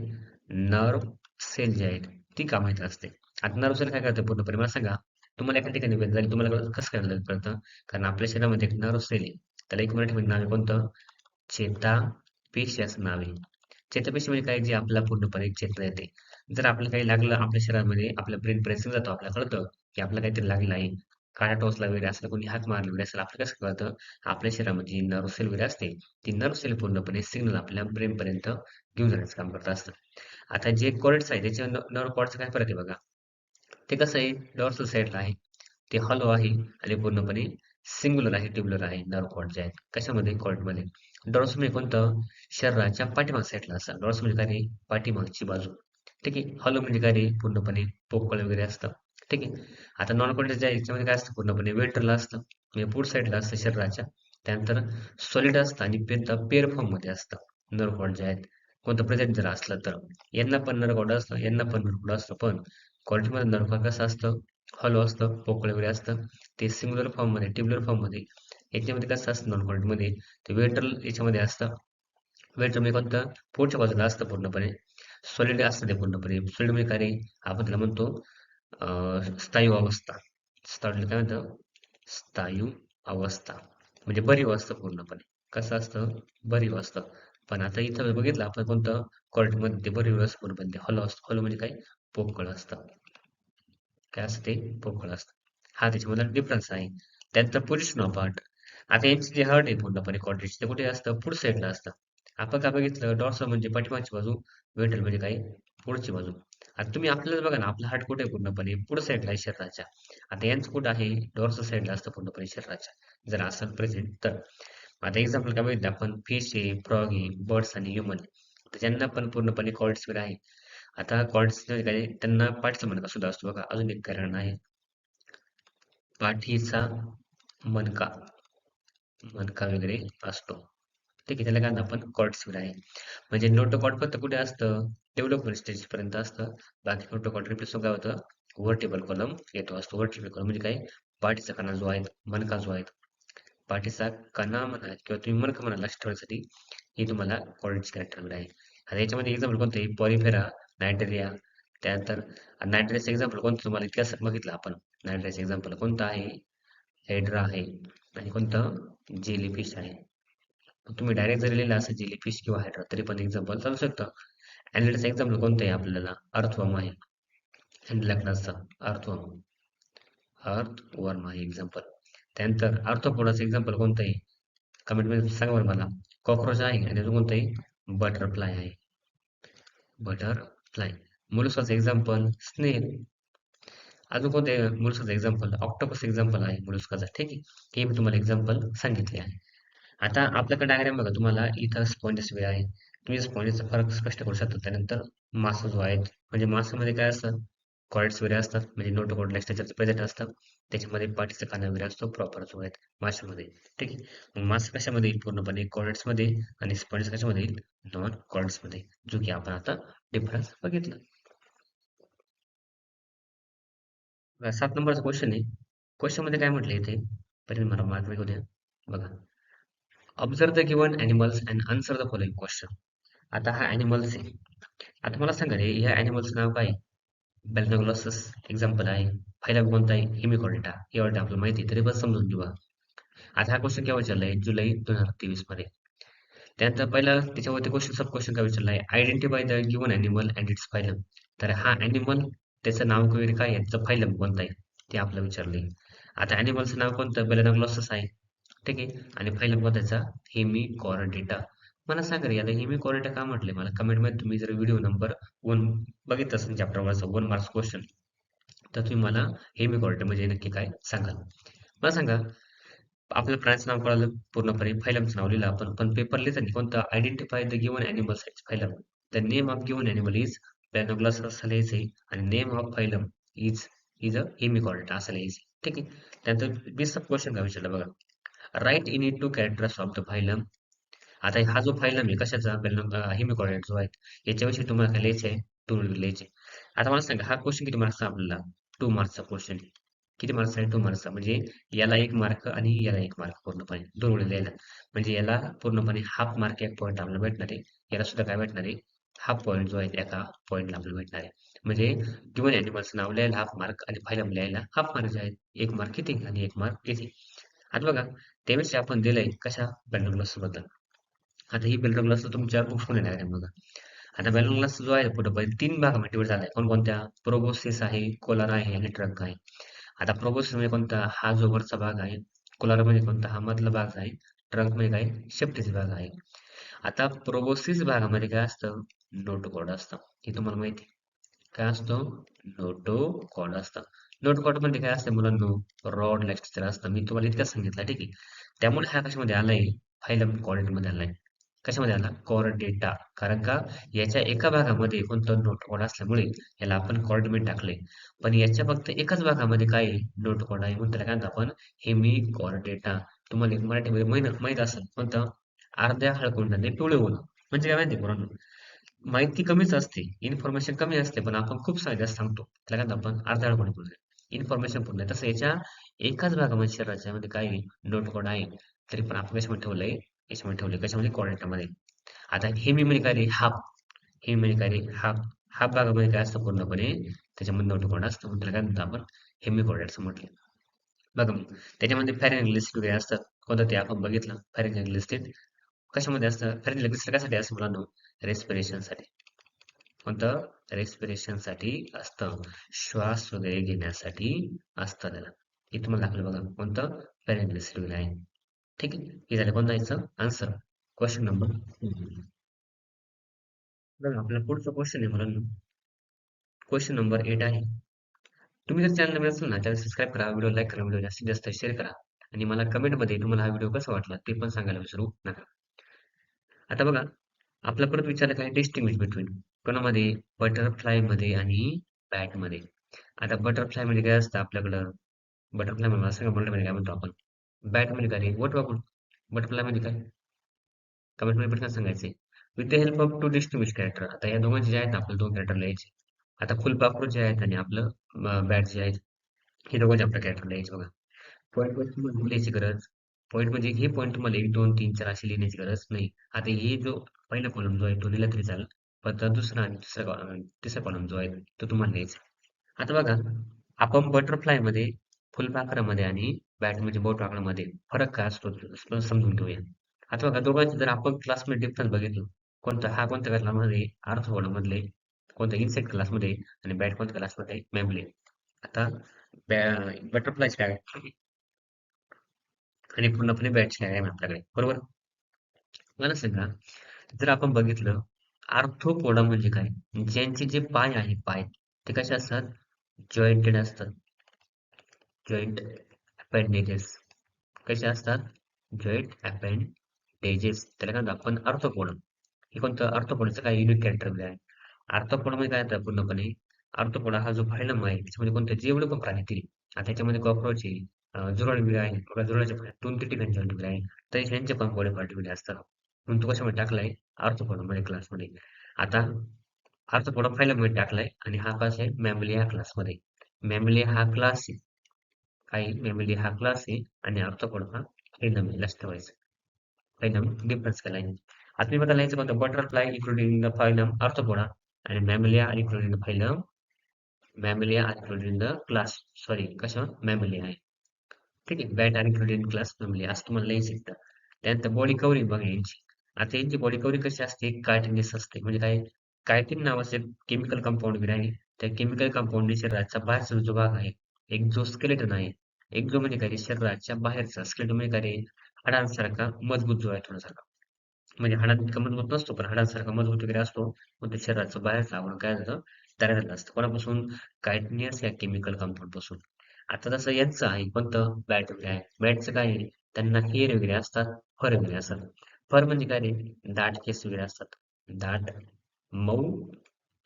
नर्व सेल जे आहेत ती कामात असते. आता नर्व सेल काय करते पूर्णपणे मला सांगा तुम्हाला एका ठिकाणी वेळ झाली तुम्हाला कसं करायला कळतं कारण आपल्या शरीरामध्ये एक नर्व सेल आहे त्याला एक मराठीमध्ये नाव आहे कोणतं चेतापेशी असं नाव आहे. चेतापेशी म्हणजे काय जे आपला पूर्णपणे चेतना येते. जर आपल्याला काही लागलं आपल्या शरीरामध्ये आपलं ब्रेन प्रेसिंग जातो आपल्याला कळतं की आपल्याला काहीतरी लागलं आहे काळा टोचला वगैरे असलं कोणी हात मारला वगैरे असेल आपल्याला कसं कळतं आपल्या शरीरामध्ये जी नर्व सेल वगैरे असते ती नर्व सेल पूर्णपणे सिग्नल आपल्या ब्रेन पर्यंत घेऊन जाण्याचं काम करत असतं. आता जे कॉर्ड्स आहे त्याच्या नर्व कॉर्डचा काय फरक आहे बघा ते कसं आहे डॉर्सल साईडला आहे ते हॉलो आहे आणि पूर्णपणे सिंग्युलर आहे ट्युब्युलर आहे नर्व कॉर्ड जे आहेत कशामध्ये कॉर्डमध्ये. डॉर्स म्हणजे कोणतं शरीराच्या पाठीमाग साईडला असतं डॉर्स म्हणजे काय रे पाठीमागची बाजू. ठीक आहे हॉलो म्हणजे काय रे पूर्णपणे पोकळ वगैरे असतं ठीक आहे. आता नॉन कॉर्डेक्सच्या याच्यामध्ये काय असतं पूर्णपणे वेंट्रल असतं, म्हणजे पुढ साईडला असतं शरीराच्या. त्यानंतर सॉलिड असतं आणि पेअर फॉर्ममध्ये असतं. नर्व्ह कॉर्ड जे आहेत, कोणतं प्रेझेंट जर असलं तर. यांना पण नर्व्ह कॉर्ड असतं, यांना पण नर्व्ह कॉर्ड असतं. पण कॉर्डमध्ये नर्व्ह कॉर्ड कसं असतं? हॉलो असतं, पोकळ वगैरे असतं. ते सिंग्युलर फॉर्ममध्ये, ट्युब्युलर फॉर्ममध्ये. याच्यामध्ये कसं असतं नॉन कॉर्डमध्ये? ते वेंट्रल याच्यामध्ये असतं. वेंट्रल म्हणजे कोणतं? पुढच्या बाजूला असतं पूर्णपणे. सॉलिड असतं ते पूर्णपणे. सॉलिड म्हणजे काय रे? आपण त्याला म्हणतो स्थायू अवस्था. स्थायू काय म्हणतं? स्थायू अवस्था. म्हणजे भरीव असतं पूर्णपणे. कसं असतं? भरीव असतं. पण आता इथं बघितलं आपण कोणतं कॉर्डमध्ये ते भरीव असतं पूर्णपणे. ते हॉलो असतं. हॉलो म्हणजे काय? पोकळ असतं. काय असतं ते? पोकळ असतं. हा त्याच्यामधला डिफरन्स आहे. त्यानंतर पोझिशन ऑफ हार्ट. आता यांची जी हार्ट आहे पूर्णपणे कॉर्टेज ते कुठे असतं? पुढ साईडला असतं. आपण काय बघितलं? डॉर्सल म्हणजे पाठीमागची बाजू, वेंट्रल म्हणजे काय? पुढची बाजू. आता तुम्ही आपल्याला बघा ना, आपलं हार्ट कुठे आहे पूर्णपणे? पुढ साईडला आहे शरीराच्या. आता यांचं कुठं आहे? डॉर्सल साईडला असतं पूर्णपणे शरीराच्या. जर असेल प्रेझेंट तर. आता एक्झाम्पल काय बघितलं आपण? फिश आहे, फ्रॉग आहे, बर्ड्स आणि ह्युमन. तर त्यांना पण पूर्णपणे कॉर्ड्सवर आहे. आता कॉर्ड्स काय त्यांना पाठीचा मणका सुद्धा असतो बघा. अजून एक कारण आहे. पाठीचा मणका मणका वगैरे असतो. ठीक आहे. त्याला काय म्हणतो आपण कॉर्ड्सवर आहे. म्हणजे नोटोकॉर्ड फक्त कुठे असतं? डेव्हलपमेंट स्टेजपर्यंत असतं. बाकी नोटोकॉर्ड रिप्लेस काय होतं? व्हर्टिबल कॉलम येतो असतो. व्हर्टिबल कॉलम म्हणजे काय? पाठीचा कणा जो आहे, मणका जो आहे, पाठीचा कणा म्हणा किंवा तुम्ही मणका म्हणा लक्षात ठेवण्यासाठी ही तुम्हाला कॉर्ड्स कॅरेक्टर आहे. आता याच्यामध्ये एक्झाम्पल कोणतं आहे? पॉलिफेरा, नायटेरिया. त्यानंतर नायट्रेस एक्झाम्पल कोणतं तुम्हाला इतिहास बघितला आपण. नायट्रेस एक्झाम्पल कोणतं आहे? हेड्रा आहे आणि कोणतं? जेलीफिश आहे. तुम्ही डायरेक्ट जरी लिहिलं असं जेलीफिश किंवा हायड्रा तरी पण एक्झाम्पल चालू शकतं. अॅनलिटचं एक्झाम्पल कोणतं आहे आपल्याला? अर्थवर्म आहे. अँडलॅक्टासचा अर्थवर्म. अर्थवर्म आहे एक्झाम्पल. त्यानंतर आर्थ्रोपोडाचं एक्झाम्पल कोणतं आहे? कमेंटमध्ये सांगा बरं मला. कॉक्रोच आहे आणि अजून कोणतं आहे? बटरफ्लाय आहे. बटरफ्लाय. मोलस्काचं एक्झाम्पल स्नेल. अजून कोणते मोलस्काचं एक्झाम्पल? ऑक्टोपस एक्झाम्पल आहे मोलस्काचा. ठीक आहे. हे मी तुम्हाला एक्झाम्पल सांगितले आहे. आता आपल्याकडे डायग्राम बघा तुम्हाला इथं स्पॉन्जेस वेळ आहे. तुम्ही स्पॉन्जेसचा फरक स्पष्ट करू शकता. त्यानंतर मासा जो आहे म्हणजे मासामध्ये काय असतं? कॉर्ड्स वगैरे असतात म्हणजे नोटोकॉर्ड स्ट्रक्चरचं प्रेझेंट असतं. त्याच्यामध्ये पाठीचा काना वगैरे असतो प्रॉपर जो आहे माशामध्ये. ठीक आहे. मग मासा कशामध्ये येईल? पूर्णपणे कॉर्ड्समध्ये आणि स्पॉन्जेस कशामध्ये येईल? नॉन कॉर्ड्समध्ये. जो की आपण आता डिफरन्स बघितला. 7 नंबरचा क्वेश्चन आहे. क्वेश्चन मध्ये काय म्हटलं इथे? पहिले मला मार्क बघू द्या. बघा. Observe the given animals and answer the following question. आता हा ॲनिमल्स आहे. आता मला सांगा रे, या ॲनिमल्सचं नाव काय आहे? बेलनोग्लोसस एक्झाम्पल आहे. फायलम कोणता आहे? हिमिकॉरिटा. हे वाटतं आपल्याला माहिती आहे, तरी बस समजून घेऊ. आता हा क्वेश्चन केव्हा विचारलाय? जुलै 2023 मध्ये. त्यानंतर पहिला त्याच्यावरती क्वेश्चन सब क्वेश्चन काय विचारलाय? Identify the given animal and its phylum. तर हा ॲनिमल त्याचं नाव वगैरे काय आहे? त्याचं फायलम कोणतं आहे? ते आपल्याला विचारलंय. आता ॲनिमलचं नाव कोणतं? बेलनोग्लोसस आहे. ठीक आहे. आणि फायलम कोणता त्याचा? हेमिकॉरिटा. मला सांगा रे, आता हेमिकॉरिटा का म्हटलंय मला? कमेंटमध्ये तुम्ही जर व्हिडिओ नंबर 1 बघितलं असेल चॅप्टर 1 मार्क्स क्वेश्चन, तर तुम्ही मला हेमिकॉरिटा म्हणजे नक्की काय सांगाल. मला सांगा, आपल्या प्राण्याचं नाव कळालं पूर्णपणे, फायलमचं नाव लिहिलं आपण, पण पेपर लिहिताना कोणतं? Identify the given animal size phylum. The name of given animal is Balanoglossus असं लिहायचंय आणि name of phylum is is a Hemichordata असं लिहायचं. ठीक आहे. त्यानंतर 20 क्वेश्चन काय विचारलं बघा. Write in it two characters of the phylum. आता हा जो फायलम आहे कशाचा? हेमिकॉरिटा जो आहे याच्याविषयी तुम्हाला काय लिहायचं आहे? 2 लिहायचे. आता मला सांगा, हा क्वेश्चन किती मार्क्सचा आपल्याला? 2 मार्क्सचा क्वेश्चन. किती मार्क्स आहे? 2 मार्क्सचा. म्हणजे याला 1 मार्क आणि याला 1 मार्क पूर्णपणे 2 वेळेला लिहायला. म्हणजे याला पूर्णपणे हाफ मार्क 1 पॉईंट आपल्याला भेटणार आहे. याला सुद्धा काय भेटणार आहे? हाफ पॉईंट जो आहे एका पॉईंटला आपल्याला भेटणार आहे. म्हणजे गिवन ॲनिमल्सचं नाव लिहायला हाफ मार्क आणि फायलम लिहायला हाफ मार्क जे आहेत. 1 मार्क किती आणि 1 मार्क किती? आता बघा, त्याविषयी आपण दिलंय कशा? बद्दल. आता ही बेलरंग ग्लास तुमच्या बुक्समध्ये नाही आहे बघा. आता बेलरंग ग्लास जो आहे पुढे 3 भागामध्ये डिवाइड झालाय. कोणकोणत्या? प्रोबोसिस आहे, कोलारा आहे आणि ट्रंक आहे. आता प्रोबोसिस म्हणजे कोणता? हा जो वरचा भाग आहे. कोलारा म्हणजे कोणता? हा मधला भाग आहे. ट्रंक म्हणजे काय? शेपटीचा भाग आहे. आता प्रोबोसिस भागामध्ये काय असतं? नोटोकॉर्ड असतं. हे तुम्हाला माहिती आहे. काय असतो? नोटोकॉर्ड असतं. नोटोकॉर्ड मध्ये काय असतं मुलांनो? रॉड लेक्चर असतं. मी तुम्हाला इतकंच सांगितलं. ठीक आहे. त्यामुळे हा कशामध्ये आलाय? फायलम कॉर्डेटमध्ये आलाय. कशामध्ये आला कॉर डेटा, कारण का याच्या एका भागामध्ये कोणतं नोट कोड असल्यामुळे याला आपण कॉर्डमेट टाकले. पण याच्या फक्त एकाच भागामध्ये काय नोट कोड आहे म्हणून त्याला काय म्हणतो आपण हेमी कॉर डेटा. तुम्हाला मराठीमध्ये माहित असेल कोणतं अर्ध्या हळकुंडाने पिवळे होणं म्हणजे काय माहिती पोरांनो, माहिती कमीच असते, इन्फॉर्मेशन कमी असते, पण आपण खूप सारे जास्त सांगतो. त्याला काय म्हणतो आपण अर्ध्या हळकुंड इन्फॉर्मेशन पूर्ण आहे. तसं याच्या एकाच भागामध्ये शरीराच्या मध्ये काय नोट कोड आहे, तरी पण आपण कशामध्ये ठेवलंय, याच्यामध्ये ठेवलंय कशामध्ये कोऑर्डिनेटमध्ये. आता हे मी म्हणजे काय रे हाफ, हे म्हणजे काय रे हाफ, हाफ भागामध्ये काय असतं पूर्णपणे त्याच्यामध्ये नोट कोड असतं म्हणून त्याला काय म्हणतो आपण हेमी कोऑर्डिनेट्स म्हटलं. बघा मग त्याच्यामध्ये फॅरेनलिस्ट वगैरे असतात, कोणतं ते आपण बघितलं फॅरेनलिस्ट कशामध्ये असतं. फॅरेनलिस्ट कशासाठी असतं मुलांना, रेस्पिरेशनसाठी. कोणतं रेस्पिरेशनसाठी असतं, श्वास वगैरे घेण्यासाठी असतं त्याला. हे तुम्हाला दाखवलं बघा कोणतं फॅरेनलिस्ट वगैरे आहे. ठीक आहे, हे झालं कोणतं याचं आन्सर. क्वेश्चन नंबर बघा आपला पुढचा क्वेश्चन आहे मुलांना, क्वेश्चन नंबर 8 आहे. तुम्ही जर चॅनल नवीन असेल ना त्याला सबस्क्राईब करा, व्हिडिओ लाईक करा, व्हिडिओ जास्तीत जास्त शेअर करा आणि मला कमेंटमध्ये तुम्हाला हा व्हिडिओ कसा वाटला ते पण सांगायला विसरू नका. आता बघा आपला परत विचार काय डिस्टिंग्विश बिटवीन कोणामध्ये, बटरफ्लाय मध्ये आणि बॅट मध्ये. आता बटरफ्लाय मध्ये काय असतं आपल्याकडं, बटरफ्लाय मध्ये असं मध्ये काय म्हणतो आपण, बॅट मध्ये काय रे वट वापरून, बटरफ्लाय मध्ये काय कमेंट मध्ये पटकन सांगायचे. With the help of two distinguish character. आता या दोघांचे जे आहेत ना आपल्याला दोन कॅरेक्टर लिहायचे. आता फुलपाखरू जे आहेत आणि आपलं बॅट जे आहेत, हे दोघांचे आपलं कॅरेक्टर लिहायचे बघा. पॉईंट वर तुम्हाला लिहायची गरज, पॉईंट म्हणजे हे पॉईंट तुम्हाला 1 2 3 4 अशी लिहिण्याची गरज नाही. आता हे जो पहिला कॉलम जो आहे तो लिहिला तरी चालेल, पण तो दुसरा आणि तिसरा कॉलम जो आहे तो तुम्हाला लिहायचा. आता बघा आपण बटरफ्लाय मध्ये, फुलपाखरामध्ये आणि बॅट म्हणजे बोटवाकडामध्ये फरक काय असतो ते समजून घेऊया. आता बघा दोघांचे जर आपण क्लासमध्ये डिफरन्स बघितलं, कोणता हा कोणत्या क्लासमध्ये आर्थोगोडा मधले, कोणत्या इन्सेक्ट क्लासमध्ये आणि बॅट कोणत्या क्लासमध्ये मॅमले. आता बटरफ्लायचे काय आणि पूर्णपणे बॅच आहे आपल्याकडे बरोबर. मला सांगा जर आपण बघितलं आर्थ्रोपोडा म्हणजे काय, ज्यांचे जे पाय आहे पाय ते कसे असतात, जॉईंटेड असतात. जॉईंट अपेंडेजेस कसे असतात, जॉईंट अपेंडेजेस त्याला काय म्हणतो आपण आर्थ्रोपोडा. हे कोणतं आर्थ्रोपोडाचं काय युनिक कॅरेक्टर आहे. आर्थ्रोपोडा मध्ये काय येतं पूर्णपणे, आर्थ्रोपोडा हा जो फायलम आहे त्याच्यामध्ये कोणते जेवढे पण प्राणी येतील, आता त्याच्यामध्ये कॉक्रोच आहे, जुराळ बिळ आहे बघा, जुराळच्या दोन ते ठिकाणी जॉईंट आहे, तर ह्यांचे पण बॉडी पार्ट वेगळे असतात म्हणून तो कशामध्ये टाकलाय आर्थ्रोपोडा मध्ये क्लासमध्ये. आता आर्थ्रोपोडा फायलम मध्ये टाकलाय आणि हा क्लास आहे मॅमलिया क्लासमध्ये. मॅमलिया हा क्लास आहे, काही मॅमलिया हा क्लास आहे आणि आर्थ्रोपोडा हा फायलम आहे. लक्षात ठेवायचं फायलम डिफरन्स केलाय. आता तुम्ही बघा लिहायचं कोणतं, butterfly including the phylum Arthropoda आणि Mammalia including the phylum Mammalia including the class, sorry कशा मॅमलिया आहे. ठीक आहे, बॅट आणि इन्क्लुडिंग क्लास मॅमलिया असं तुम्हाला लिहायचं एकदा. त्यानंतर बॉडी कव्हरिंग बघा यांची. आता यांची बॉडी कव्हरिंग कशी असते, कायटिनस असते. म्हणजे काय, कायटिन नावाचे केमिकल कंपाऊंड वगैरे आहे, त्या केमिकल कंपाऊंडने शरीराचा बाहेरचा जो भाग आहे, एक जो स्केलेटन आहे, एक जो म्हणजे काय रे, शरीराच्या बाहेरचा स्केलेटन म्हणजे काय रे, हाडांसारखा मजबूत जो आहे थोडासा, म्हणजे हाडांइतका मजबूत नसतो पण हाडांसारखा मजबूत वगैरे असतो, पण ते शरीराचं बाहेरचं आवरण काय झालं तयार झालं असतं कोणापासून, कायटिनियस या केमिकल कंपाऊंड पासून. आता तसं यांचं आहे कोणतं, बॅट वगैरे आहे. बॅटचं काय आहे, त्यांना हेर वगैरे असतात, फर वगैरे असतात. फर म्हणजे काय रे, दाट केस वगैरे असतात, दाट मऊ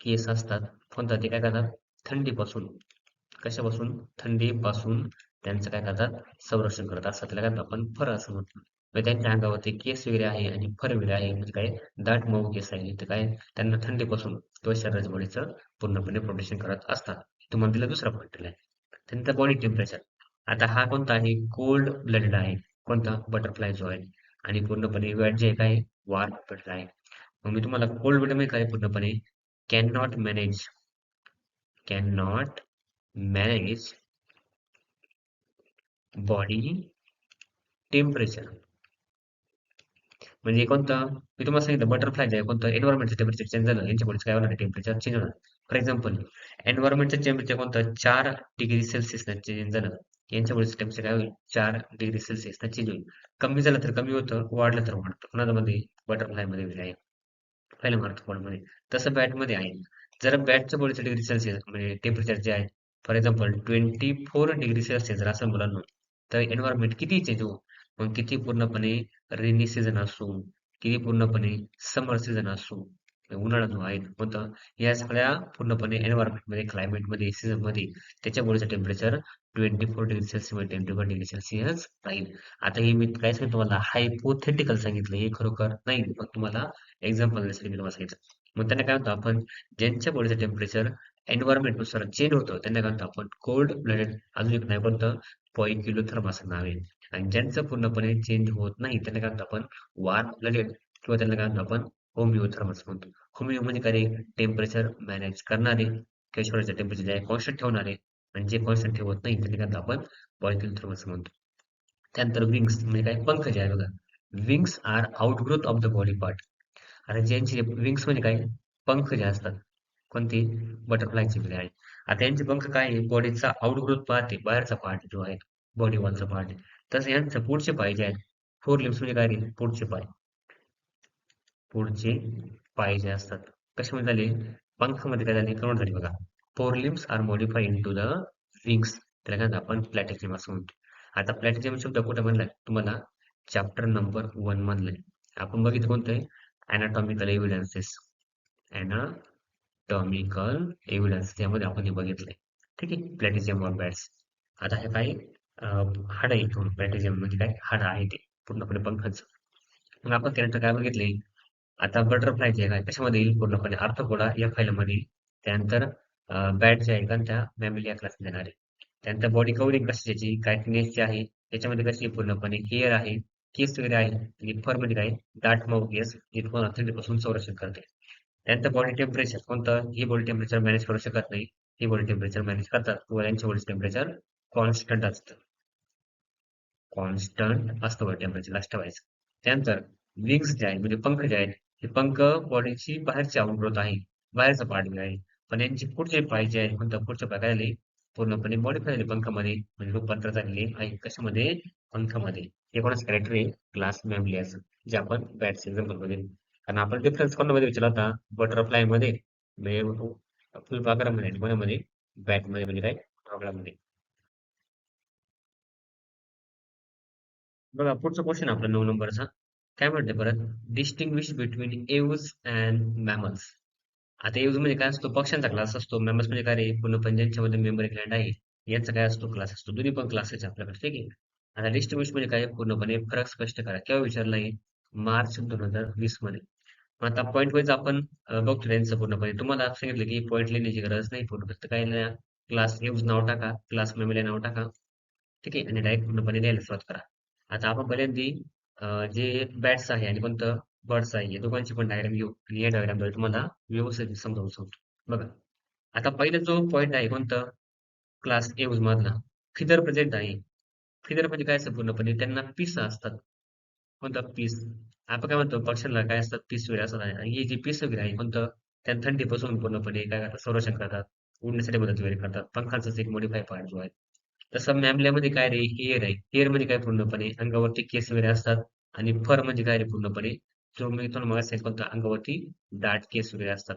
केस असतात. कोणतं ते काय करतात, थंडीपासून, कशापासून, थंडीपासून त्यांचं काय करतात, संरक्षण करत असतात. त्याला काय म्हणतो आपण फर असं म्हणतो. म्हणजे त्यांच्या अंगावरती केस वगैरे आहे आणि फर वगैरे आहे म्हणजे काय, दाट मऊ केस आहे तर काय त्यांना थंडीपासून किंवा शरीराच्या बॉडीचं पूर्णपणे प्रोटेक्शन करत असतात. तुम्हाला दिला दुसरा पॉईंट दिलाय. त्यानंतर बॉडी टेम्परेचर. आता हा कोणता आहे, कोल्ड ब्लडेड आहे, कोणता बटरफ्लाय जो आहे, आणि पूर्णपणे वेट जे काय वॉर्म ब्लडेड आहे. मग मी तुम्हाला कोल्ड ब्लड मध्ये काय पूर्णपणे can not manage body temperature. म्हणजे कोणतं, मी तुम्हाला सांगितलं बटरफ्लाय जे आहे कोणतं, एन्व्हायरमेंटचं टेम्परेचर चेंज झालं यांच्या बॉडीचं काय होणार, टेम्परेचर चेंज होणार. फॉर एक्झाम्पल एन्व्हायरमेंटचं टेम्परेचर कोणतं 4 डिग्री सेल्सिअस चेंज झालं, यांच्या बॉडीचं टेम्परेचर काय होईल, 4 डिग्री सेल्सिअस चेंज होईल. कमी झालं तर कमी होतं, वाढलं तर वाढतं. कोणामध्ये, बटरफ्लाय मध्ये वगैरे आहे, पहिल्या मार्क तसं बॅट मध्ये आहे. जर बॅटच्या बॉडीचं डिग्री सेल्सिअस म्हणजे टेम्परेचर जे आहे फॉर एक्झाम्पल 24 डिग्री सेल्सिअस जर असेल मुलांना, तर एन्व्हायरमेंट किती चेंज होऊ, मग किती पूर्णपणे रेनी सीझन असो की पूर्णपणे समर सीझन असो, उन्हाळा जो आहे कोणतं, या सगळ्या पूर्णपणे एन्व्हायरमेंटमध्ये, क्लायमेटमध्ये, सीझनमध्ये त्याच्या बॉडीचं temperature 24 degree Celsius 21 degree Celsius राहील. आता हे मी काय सांगितलं तुम्हाला हायपोथेटिकल सांगितलं, हे खरोखर नाही, मग तुम्हाला एक्झाम्पल देण्यासाठी मी तुम्हाला सांगितलं. मग त्यांना काय म्हणतो आपण, ज्यांच्या बॉडीचं टेम्परेचर एन्व्हायरमेंटनुसार चेंज होतं त्यांना काय म्हणतो आपण कोल्ड ब्लडेड. अजून एक नाही कोणतं, पॉइक्युलोथर्म असं नाव आहे. आणि ज्यांचं पूर्णपणे चेंज होत नाही त्यांना काय म्हणतो आपण वॉर्म ब्लडेड, किंवा त्यांना काय म्हणतो आपण होमिओथर्मस म्हणतो. होमिओ म्हणजे काय, टेम्परेचर मॅनेज करणारे किंवा शरीराचं टेम्परेचर जे आहे कॉन्स्टंट ठेवणारे, आणि जे कॉन्स्टंट ठेवत नाही त्यांना काय म्हणतो आपण पॉइक्युलोथर्मस म्हणतो. त्यानंतर विंग्स म्हणजे काय, पंख जे आहे बघा, wings are outgrowth of the body part. आता ज्यांचे विंग्स म्हणजे काय, पंख जे असतात, कोणती, बटरफ्लायचे वगैरे आहे. आता यांचे पंख काय आहे, बॉडीचा आउटग्रोथ पार्ट आहे, बाहेरचा पार्ट जो आहे बॉडी वॉलचा पार्ट आहे. तसं यांचं पुढचे पाय जे आहेत, फोर लिम्स म्हणजे काय रे, पुढचे पाय, पुढचे पाय जे असतात कशामध्ये झाले, पंखामध्ये काय झाले, कन्वर्ट झाले बघा. Fore limbs are modify into the wings, त्याला काय म्हणतात आपण प्लॅटिझम असं म्हणतो. आता प्लॅटिझम शब्द कुठे म्हणलाय तुम्हाला, चॅप्टर नंबर 1 मधलाय. आपण बघितलं कोणतं आहे, अनाटॉमिकल एव्हिडन्सेस, अनाटॉमिकल एव्हिडन्स, त्यामध्ये आपण हे बघितलंय. ठीक आहे, प्लॅटिझम ऑफ बॅट्स. आता हे काय, हाड आहे, प्लॅटिझम म्हणजे काय, हाड आहे ते पूर्णपणे पंखाचं. मग आपण त्यानंतर काय बघितले, आता बटरफ्लाय जे आहे कशामध्ये येईल, पूर्णपणे आर्थ्रोपोडा या फाईलमध्ये येईल. त्यानंतर बॅट जे आहे का त्या मॅमिलिया क्लास देणार आहे. त्यानंतर बॉडी कव्हरिंग कशाची, कायटिनेसची आहे. त्याच्यामध्ये कशी पूर्णपणे हेअर आहे, केस वगैरे आहे, आणि फर मध्ये काय, दाट मऊ केस, जे तुम्हाला थंडीपासून संरक्षण करते. त्यानंतर बॉडी टेम्परेचर कोणतं, ही बॉडी टेम्परेचर मॅनेज करू शकत नाही, ही बॉडी टेम्परेचर मॅनेज करतात, किंवा यांची बॉडी टेम्परेचर कॉन्स्टंट असतं, कॉन्स्टंट असतं बॉडी टेम्परेचर, लक्षात ठेवायचं. त्यानंतर विंग्स जे आहे म्हणजे पंख जे आहेत, हे पंख बॉडीची बाहेरची आउटग्रोथ आहे, बाहेरचा पार्ट आहे. पण यांचे पुढचे पाय जे आहेत, कोणतं पुढच्या पाय काय झाले, पूर्णपणे मॉडिफाय झाले पंखामध्ये, म्हणजे रूपांतर झालेले आहे कशामध्ये, पंखामध्ये. हे कोणाचं कॅरेक्टर आहे, क्लास मॅमलियाचं, जे आपण बॅट्स एक्झाम्पल मध्ये. कारण आपण डिफरन्स कोणामध्ये विचारला होता, बटरफ्लाय मध्ये, फुलपाखरामध्ये, आणि कोणामध्ये, बॅट मध्ये म्हणजे काय, प्रॉब्लेम. बघा पुढचा क्वेश्चन आपला 9 नंबरचा. काय म्हणते परत, डिस्टिंग्विश बिटवीन एव्हज अँड मॅमल्स. आता एव्हज म्हणजे काय असतो, पक्ष्यांचा क्लास असतो. मॅमल्स म्हणजे काय रे, पूर्ण ज्यांच्यामध्ये मेमरी ग्लँड आहे, यांचा काय असतो, क्लास असतो. दोन्ही पण क्लासेस आपल्याकडे, ठीक आहे. आता डिस्टिंग्विश म्हणजे काय, पूर्णपणे फरक स्पष्ट करा. केव्हा विचारला आहे, मार्च 2020 मध्ये. मग आता पॉईंट वाईज आपण बघतो त्यांचं पूर्णपणे. तुम्हाला सांगितलं की पॉईंट लिहिण्याची गरज नाही, पूर्ण फक्त काय नाही, क्लास एव्हज नाव टाका, क्लास मेमरी नाव टाका, ठीक आहे, आणि डायरेक्ट पूर्णपणे लिहायला सुरुवात करा. आता आपण पहिल्यांदा जे बॅट्स आहे आणि कोणतं बर्ड्स आहे, या दोघांची पण डायग्राम घेऊ, आणि या डायग्रामद्वारे तुम्हाला व्यवस्थित समजावून सांगतो बघा. आता पहिला जो पॉईंट आहे कोणतं, क्लास एव्हज मधला, फिदर प्रेझेंट आहे. फिदर म्हणजे काय असतं, पूर्णपणे त्यांना पीस असतात. कोणतं पीस, आपण काय म्हणतो पक्ष्यांना काय असतात, पीस वगैरे असतात. आणि हे जे पीस वगैरे आहे कोणतं, त्यांना थंडीपासून पूर्णपणे काय करतात, संरक्षण करतात, उडण्यासाठी मदत वगैरे करतात. पंखाचाच एक मॉडिफाय पार्ट जो आहे. तसं मॅमल्यामध्ये काय रे, हेअर आहे. हेअर म्हणजे काय, पूर्णपणे अंगावरती केस वगैरे असतात. आणि फर म्हणजे काय रे, पूर्णपणे जो मी तुम्हाला मगाशी सांगितलं होतं, अंगावरती दाट केस वगैरे असतात.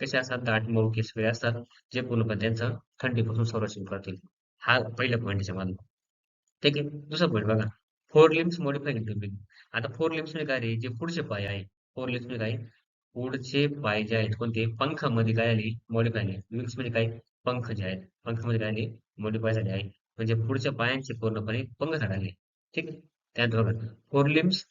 कसे असतात, दाट मऊ केस वगैरे असतात, जे पूर्णपणे त्यांचं थंडीपासून संरक्षण करतील. हा पहिला पॉईंट आहे माझा. ठीक आहे, दुसरा पॉईंट बघा, फोर लिम्स मॉडिफाय इंटरव्ह्यू. आता फोर लिम्स म्हणजे काय रे, जे पुढचे पाय आहे. फोर लिम्स म्हणजे काय, पुढचे पाय जे आहेत कोणते, पंखामध्ये काय आले, मॉडिफाय आले. विंग्स म्हणजे काय, पंख जे आहेत, पंखामध्ये काय आले, मॉडिफाय झाले आहे. म्हणजे पुढच्या पायांचे पूर्णपणे पंख झाले. ठीक आहे, त्यात बघा, फोर लिम्स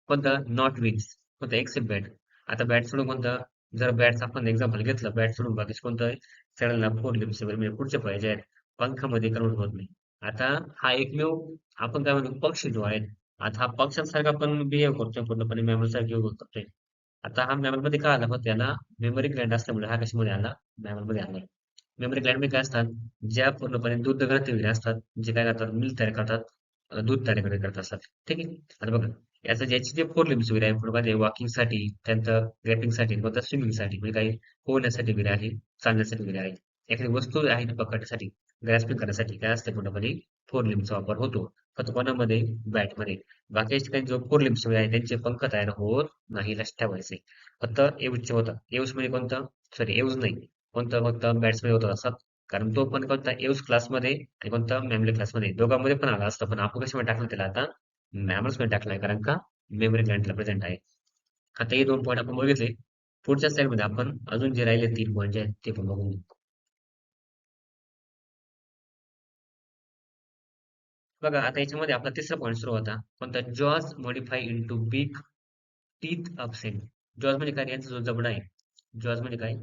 कोणता, नॉट विंग्स, कोणता, एक्सेप्ट बॅट. आता बॅट सोडून कोणता, जर बॅटचं आपण एक्झाम्पल घेतलं, बॅट सोडून बाकीच कोणतं आहे, सगळ्यांना फोर लिम्स म्हणजे पुढचे पाय जे आहेत पंखामध्ये कन्वर्ट होत नाही. आता हा एकमेव आपण काय म्हणतो, पक्षी जो आहे, आता हा पक्ष्यांसारखा पण बिहेव करतोय, पूर्णपणे मॅमल सारखा बिहेव करतोय. आता हा मॅमल मध्ये काय आला, फक्त याला मेमरी ग्लँड असल्यामुळे हा कशामध्ये आला, मॅमल मध्ये आला. मेमरी ग्लँड मध्ये काय असतात, ज्या पूर्णपणे दूध ग्रंथी वगैरे असतात, जे काय करतात, मिल्क तयार करतात, दूध तयार वगैरे करत असतात. ठीक आहे, आता बघा, याचं ज्याचे जे फोर लिम्स वगैरे आहे, पूर्णपणे वॉकिंगसाठी, त्यानंतर ग्रॅपिंगसाठी, कोणत्या स्विमिंगसाठी, म्हणजे काही पोहण्यासाठी वगैरे आहे, चालण्यासाठी वगैरे आहे, एखादी वस्तू आहे ती पकडण्यासाठी, ग्रॅस्पिंग करण्यासाठी काय असते, पूर्णपणे फोर लिम्सचा वापर होतो. फक्त कोणामध्ये, बॅटमध्ये. बाकीचे काही जो फोर लिम्स आहे त्यांचे पंख तयार होत नाही, लक्षात ठेवायचे. फक्त एव्हजचे होतात. एव्हज म्हणजे कोणतं, सॉरी एव्हज नाही, कोणतं, फक्त बॅट्समध्ये होत असतात. कारण तो पण कोणता, एव्हज क्लासमध्ये आणि कोणता, मॅमले क्लासमध्ये, दोघांमध्ये पण आला असतं. पण आपण कशामध्ये टाकलं त्याला आता, मॅमल्स मध्ये टाकलाय, कारण का मेमरी ग्लँडला प्रेझेंट आहे. आता हे 2 पॉइंट आपण बघितले. पुढच्या स्लाइडमध्ये आपण अजून जे राहिले 3 पॉइंट जे आहेत ते पण बघून घेऊ. बघा आता याच्यामध्ये आपला तिसरा पॉइंट सुरू होता. कोणता? Jaws modify into big teeth absent. Jaws म्हणजे काय? यांचा जो जबडा आहे. जॉज म्हणजे काय?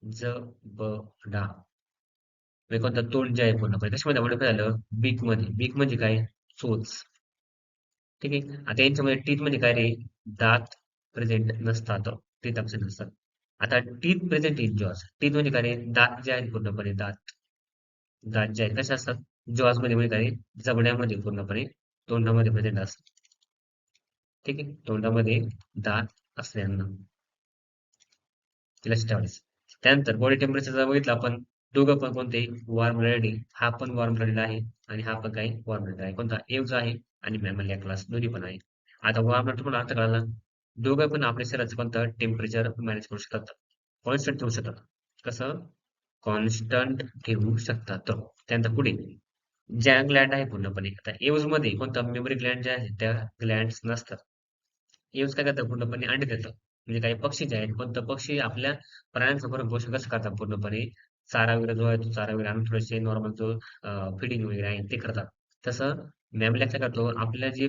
जबडा. म्हणजे कोणता? तोंड जे आहे पूर्णपणे. कशामध्ये मॉडिफाय झालं? बीक मध्ये. बीक म्हणजे काय? चोच. ठीक आहे. आता यांच्यामध्ये टीथ म्हणजे काय रे? दात प्रेझेंट नसतात. टीथ अपसेंट नसतात. आता teeth present in jaws. Teeth म्हणजे काय रे? दात जे आहेत पूर्णपणे दात. दात जे आहेत कसे असतात? जॉज मध्ये म्हणजे काय? जबड्यामध्ये पूर्णपणे तोंडामध्ये प्रेझेंट असतात. ठीक आहे. तोंडामध्ये दात असल्यानं लक्षात ठेवायचं. त्यानंतर बॉडी टेम्परेचर जर बघितलं आपण, दोघं पण कोणते? वॉर्म ब्लडेड आहे. हा पण वॉर्म ब्लडेड आहे आणि हा पण काही वॉर्म ब्लडेड आहे. कोणता? एव्हज आहे आणि मॅमॅलिया क्लास दोन्ही पण आहे. आता वॉर्म ब्लड तुम्हाला अर्थ कळाला. दोघं पण आपल्या शरीराचं कोणतं टेम्परेचर मॅनेज करू शकतात. कॉन्स्टंट ठेवू शकतात. कसं? कॉन्स्टंट ठेवू शकतात. त्यानंतर पुढे ज्या ग्लॅन्ड आहे पूर्णपणे. आता एव्हज मध्ये कोणता? मेमरी ग्लॅन्ड ज्या आहेत त्या ग्लॅन्ड्स नसतात. यूज काय करतात? पूर्णपणे अंडे देतात. म्हणजे काही पक्षी जे आहेत, कोणतं? पक्षी आपल्या प्राण्यांचं पोषण कसं करतात पूर्णपणे? चारा वगैरे जो आहे तो चारा वगैरे आणून थोडेसे नॉर्मल जो फिडिंग वगैरे आहे ते करतात. तसं मॅमल्या काय करतो? आपल्या जे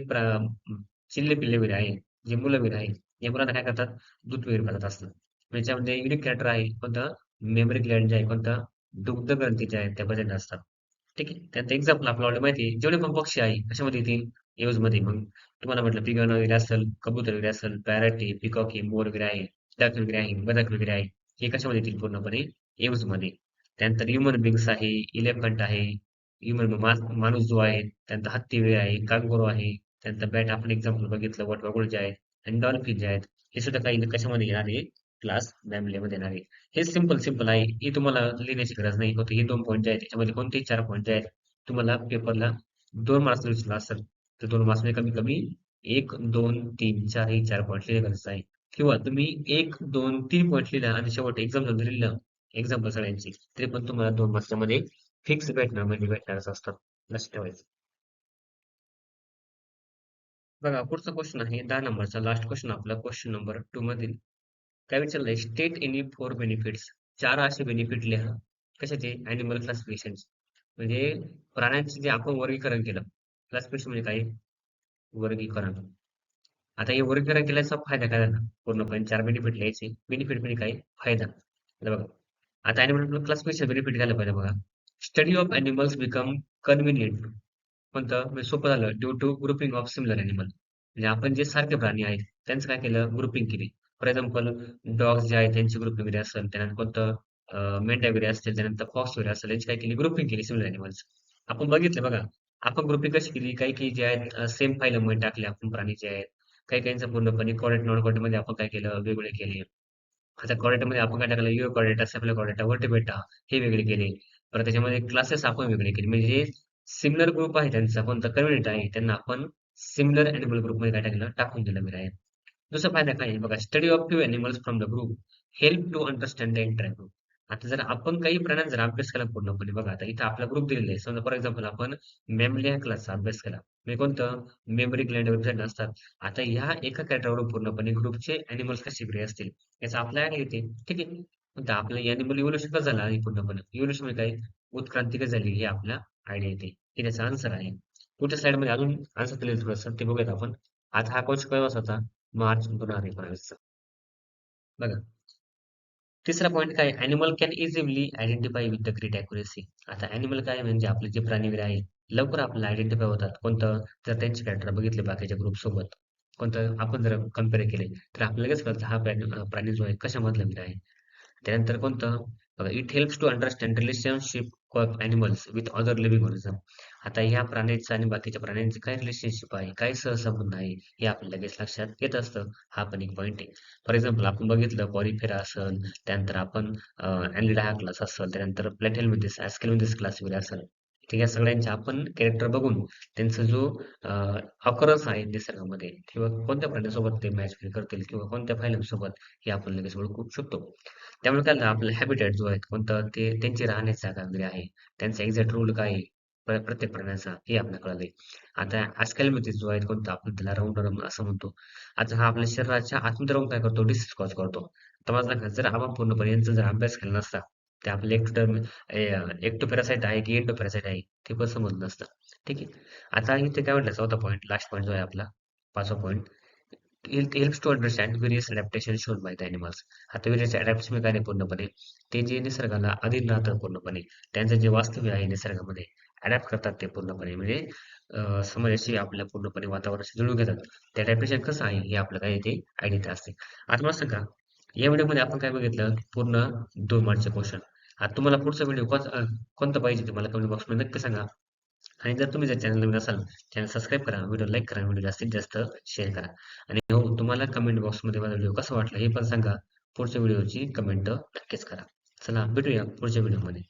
चिल्ले पिल्ले वगैरे आहे, जे मुलं वगैरे आहे, या मुलांना काय करतात? दूध वगैरे पाजत असतात. त्याच्यामध्ये युनिक कॅरेक्टर आहे कोणतं? मेमरी ग्लॅन्ड जे आहे कोणतं? दुग्ध ग्रंथी ज्या आहेत त्या प्रेझेंट असतात. ठीक आहे. त्यात एक्झाम्पल आपल्याला माहिती आहे, जेवढे पण पक्षी आहे कशामध्ये येतील? एव्हज मध्ये. मग तुम्हाला म्हटलं पिगन वगैरे असेल, कबूतर वगैरे असेल, पॅरट आहे, पिकॉक आहे, मोर वगैरे आहे, डक वगैरे आहे, बदक वगैरे आहे. हे कशामध्ये येतील? पूर्णपणे एव्हज मध्ये. त्यानंतर ह्युमन बिंग्स आहे, इलेफंट आहे, ह्युमन माणूस जो आहे, त्यानंतर हत्ती वगैरे आहे, कांगोरो आहे, त्यानंतर बॅट आपण एक्झाम्पल बघितलं, वटवाघूळ जे आहेत आणि डॉल्फिन जे आहेत, हे सुद्धा काही कशामध्ये येणार आहे? क्लास मॅमलेमध्ये येणार आहे. हे सिंपल सिंपल आहे. हे तुम्हाला लिहिण्याची गरज नाही. फक्त हे 2 पॉइंट जे आहेत त्याच्यामध्ये कोणतेही 4 पॉइंट जे आहेत तुम्हाला पेपरला 2 मार्क्स विचारला असेल तर 2 मार्क्स मध्ये कमी कमी 1, 2, 3, 4 हे 4 पॉइंट लिहिणे गरजेचं आहे. किंवा तुम्ही 1, 2, 3 पॉइंट लिहिला आणि शेवट एक्झाम जर लिहिलं एक्झाम्पल सगळ्यांची तरी पण तुम्हाला 2 मार्क्सच्या फिक्स भेटणार म्हणजे भेटणारच असतात. लक्षात ठेवायचं. बघा पुढचा क्वेश्चन आहे 10 नंबरचा लास्ट क्वेश्चन आपला क्वेश्चन नंबर 2 मधील. काय विचारलंय? State any 4 benefits. 4 असे बेनिफिट लिहा. कशाचे? Animal classification. म्हणजे प्राण्यांचे जे आपण वर्गीकरण केलं. क्लासिफिकेशन म्हणजे काय? वर्गीकरण. आता हे वर्गीकरण केल्याचा फायदा काय झाला? पूर्णपणे 4 बेनिफिट लिहायचे. बेनिफिट म्हणजे काय? फायदा. आता बघा. आता अॅनिमल क्लासिफिकेशन बेनिफिट झालं पाहिजे बघा. Study of animals become convenient. कोणतं? म्हणजे सोपं झालं due to grouping of similar animal. म्हणजे आपण जे सारखे प्राणी आहेत त्यांचं काय केलं? ग्रुपिंग केली. फॉर एक्झाम्पल डॉग्स जे आहेत त्यांची ग्रुपिंग वगैरे असेल, त्यानंतर कोणतं मेंढ्या वगैरे असतील, त्यानंतर फॉक्स वगैरे असेल, यांची काय केली? ग्रुपिंग केली सिमिलर अॅनिमल्स. आपण बघितलं बघा. आपण ग्रुपिंग कशी केली? काही काही जे आहेत सेम फाईलमध्ये टाकले आपण प्राणी जे आहेत. काही काहींचं पूर्णपणे कॉर्डेट नॉन कॉर्डेट मध्ये आपण काय केलं? वेगळे केले. आता कॉर्डेटामध्ये आपण काय टाकलं? युअर कॉर्डेटा, सेपरेट कॉर्डेटा, व्हर्टेब्रेटा हे वेगळे केले. परत त्याच्यामध्ये क्लासेस आपण वेगळे केले. म्हणजे सिमिलर ग्रुप आहे त्यांचा कोणता कम्युनिटी आहे त्यांना आपण सिमिलर अॅनिमल ग्रुपमध्ये काय टाकलं? टाकून दिलं मी आहे. दुसरा फायदा काय आहे बघा. Study of few animals from the group help to understand the entire group. आता जर आपण काही प्राण्यांचा जर अभ्यास केला पूर्णपणे बघा आता इथं आपला ग्रुप दिलेला आहे. समजा फॉर एक्झाम्पल आपण मॅमलिया क्लासचा अभ्यास केला. म्हणजे कोणतं? मेमरी ग्लँड वेबसाईट असतात. आता ह्या एका कॅटेगरीवर पूर्णपणे ग्रुपचे अॅनिमल्स कसे वेगळे असतील याचा आपला आयडिया येते. ठीक आहे. पण आपलं अॅनिमल इव्होल्युशन कसं झालं आहे पूर्णपणे? इव्होल्युशन म्हणजे काय? उत्क्रांती कशी झाली हे आपला आयडिया येते. हे त्याचा आन्सर आहे. पुढच्या स्लाइडमध्ये अजून आन्सर दिलेलं थोडंसं ते बघूयात आपण. आता हा क्वेश्चन केव्हा होता? मार्च 2019चा. बघा. तिसरा पॉइंट काय? Animal can easily identify with the great accuracy. आता ॲनिमल काय म्हणजे आपले जे प्राणी वगैरे आहे, लवकर आपल्याला आयडेंटिफाय होतात. कोणतं? जर त्यांचे कॅरेक्टर बघितले बाकीच्या ग्रुप सोबत. कोणतं? आपण जर कंपेअर केले, तर आपल्याला लगेच कळतं हा प्राणी जो आहे कशामधला वगैरे आहे. त्यानंतर कोणतं? बघा it helps to understand relationship of animals with other living organism. आता ह्या प्राण्याचं आणि बाकीच्या प्राण्यांचे काय रिलेशनशिप आहे, काय सहसंबंध आहे, हे आपल्याला लगेच लक्षात येत असतं. हा पण एक पॉइंट आहे. फॉर एक्झाम्पल आपण बघितलं पॉरिफेरा असेल, त्यानंतर आपण अॅनिलिडा हा क्लास असेल, त्यानंतर प्लॅटिहेल्मिंथेस, ॲस्केलिमिंथेस क्लास वगैरे असेल. तर या सगळ्यांचे आपण कॅरेक्टर बघून त्यांचा जो अकरन्स आहे निसर्गामध्ये किंवा कोणत्या प्राण्यासोबत ते मॅच करतील किंवा कोणत्या फायलम सोबत हे आपण लगेच ओळखू शकतो. त्यामुळे काय झालं आपलं हॅबिटॅट जो आहे कोणतं ते त्यांची राहण्याची जागा वगैरे आहे. त्यांचा एक्झॅक्ट रूल काय आहे? प्रत्येक प्राण्याचा हे आपल्याला कळालंय. आता आजकालमध्ये जो आहे कोणता आपण त्याला राऊंड वर्म असं म्हणतो. आता हा आपल्या शरीराच्या आतमध्ये राहून काय करतो? डिसीज कॉज करतो. तर मला सांगा जर आपण पूर्णपणे यांचा जर अभ्यास केला नसता, ते आपलं एक्टोपॅरासाइट आहे की एंडोपॅरासाइट आहे ते पण समजलं नसतं. ठीक आहे. आता इथे काय म्हटलं चौथा पॉईंट, लास्ट पॉईंट जो आहे आपला 5वा point, it helps to understand various adaptations shown by the animals. आता various adaptation काय नाही पूर्णपणे ते जे निसर्गाला अधीन राहतात पूर्णपणे त्यांचं जे वास्तव्य आहे निसर्गामध्ये अडॅप्ट करतात ते पूर्णपणे म्हणजे समाजाशी आपल्या पूर्णपणे वातावरणाशी जुळून घेतात. ते अडॅप्टेशन कसं आहे हे आपलं काय ते आयडिया असते. आता मला सांगा या व्हिडिओमध्ये आपण काय बघितलं पूर्ण 2 मार्कचे क्वेश्चन. आता तुम्हाला पुढचा व्हिडिओ कोणता पाहिजे ते मला कमेंट बॉक्समध्ये नक्की सांगा. आणि जर तुम्ही जर चॅनल नवीन असाल चॅनल सबस्क्राईब करा, व्हिडिओ लाईक करा, व्हिडिओ जास्तीत जास्त शेअर करा. आणि हो तुम्हाला कमेंट बॉक्समध्ये माझा व्हिडिओ कसा वाटला हे पण सांगा. पुढच्या व्हिडिओची कमेंट नक्कीच करा. चला भेटूया पुढच्या व्हिडिओमध्ये.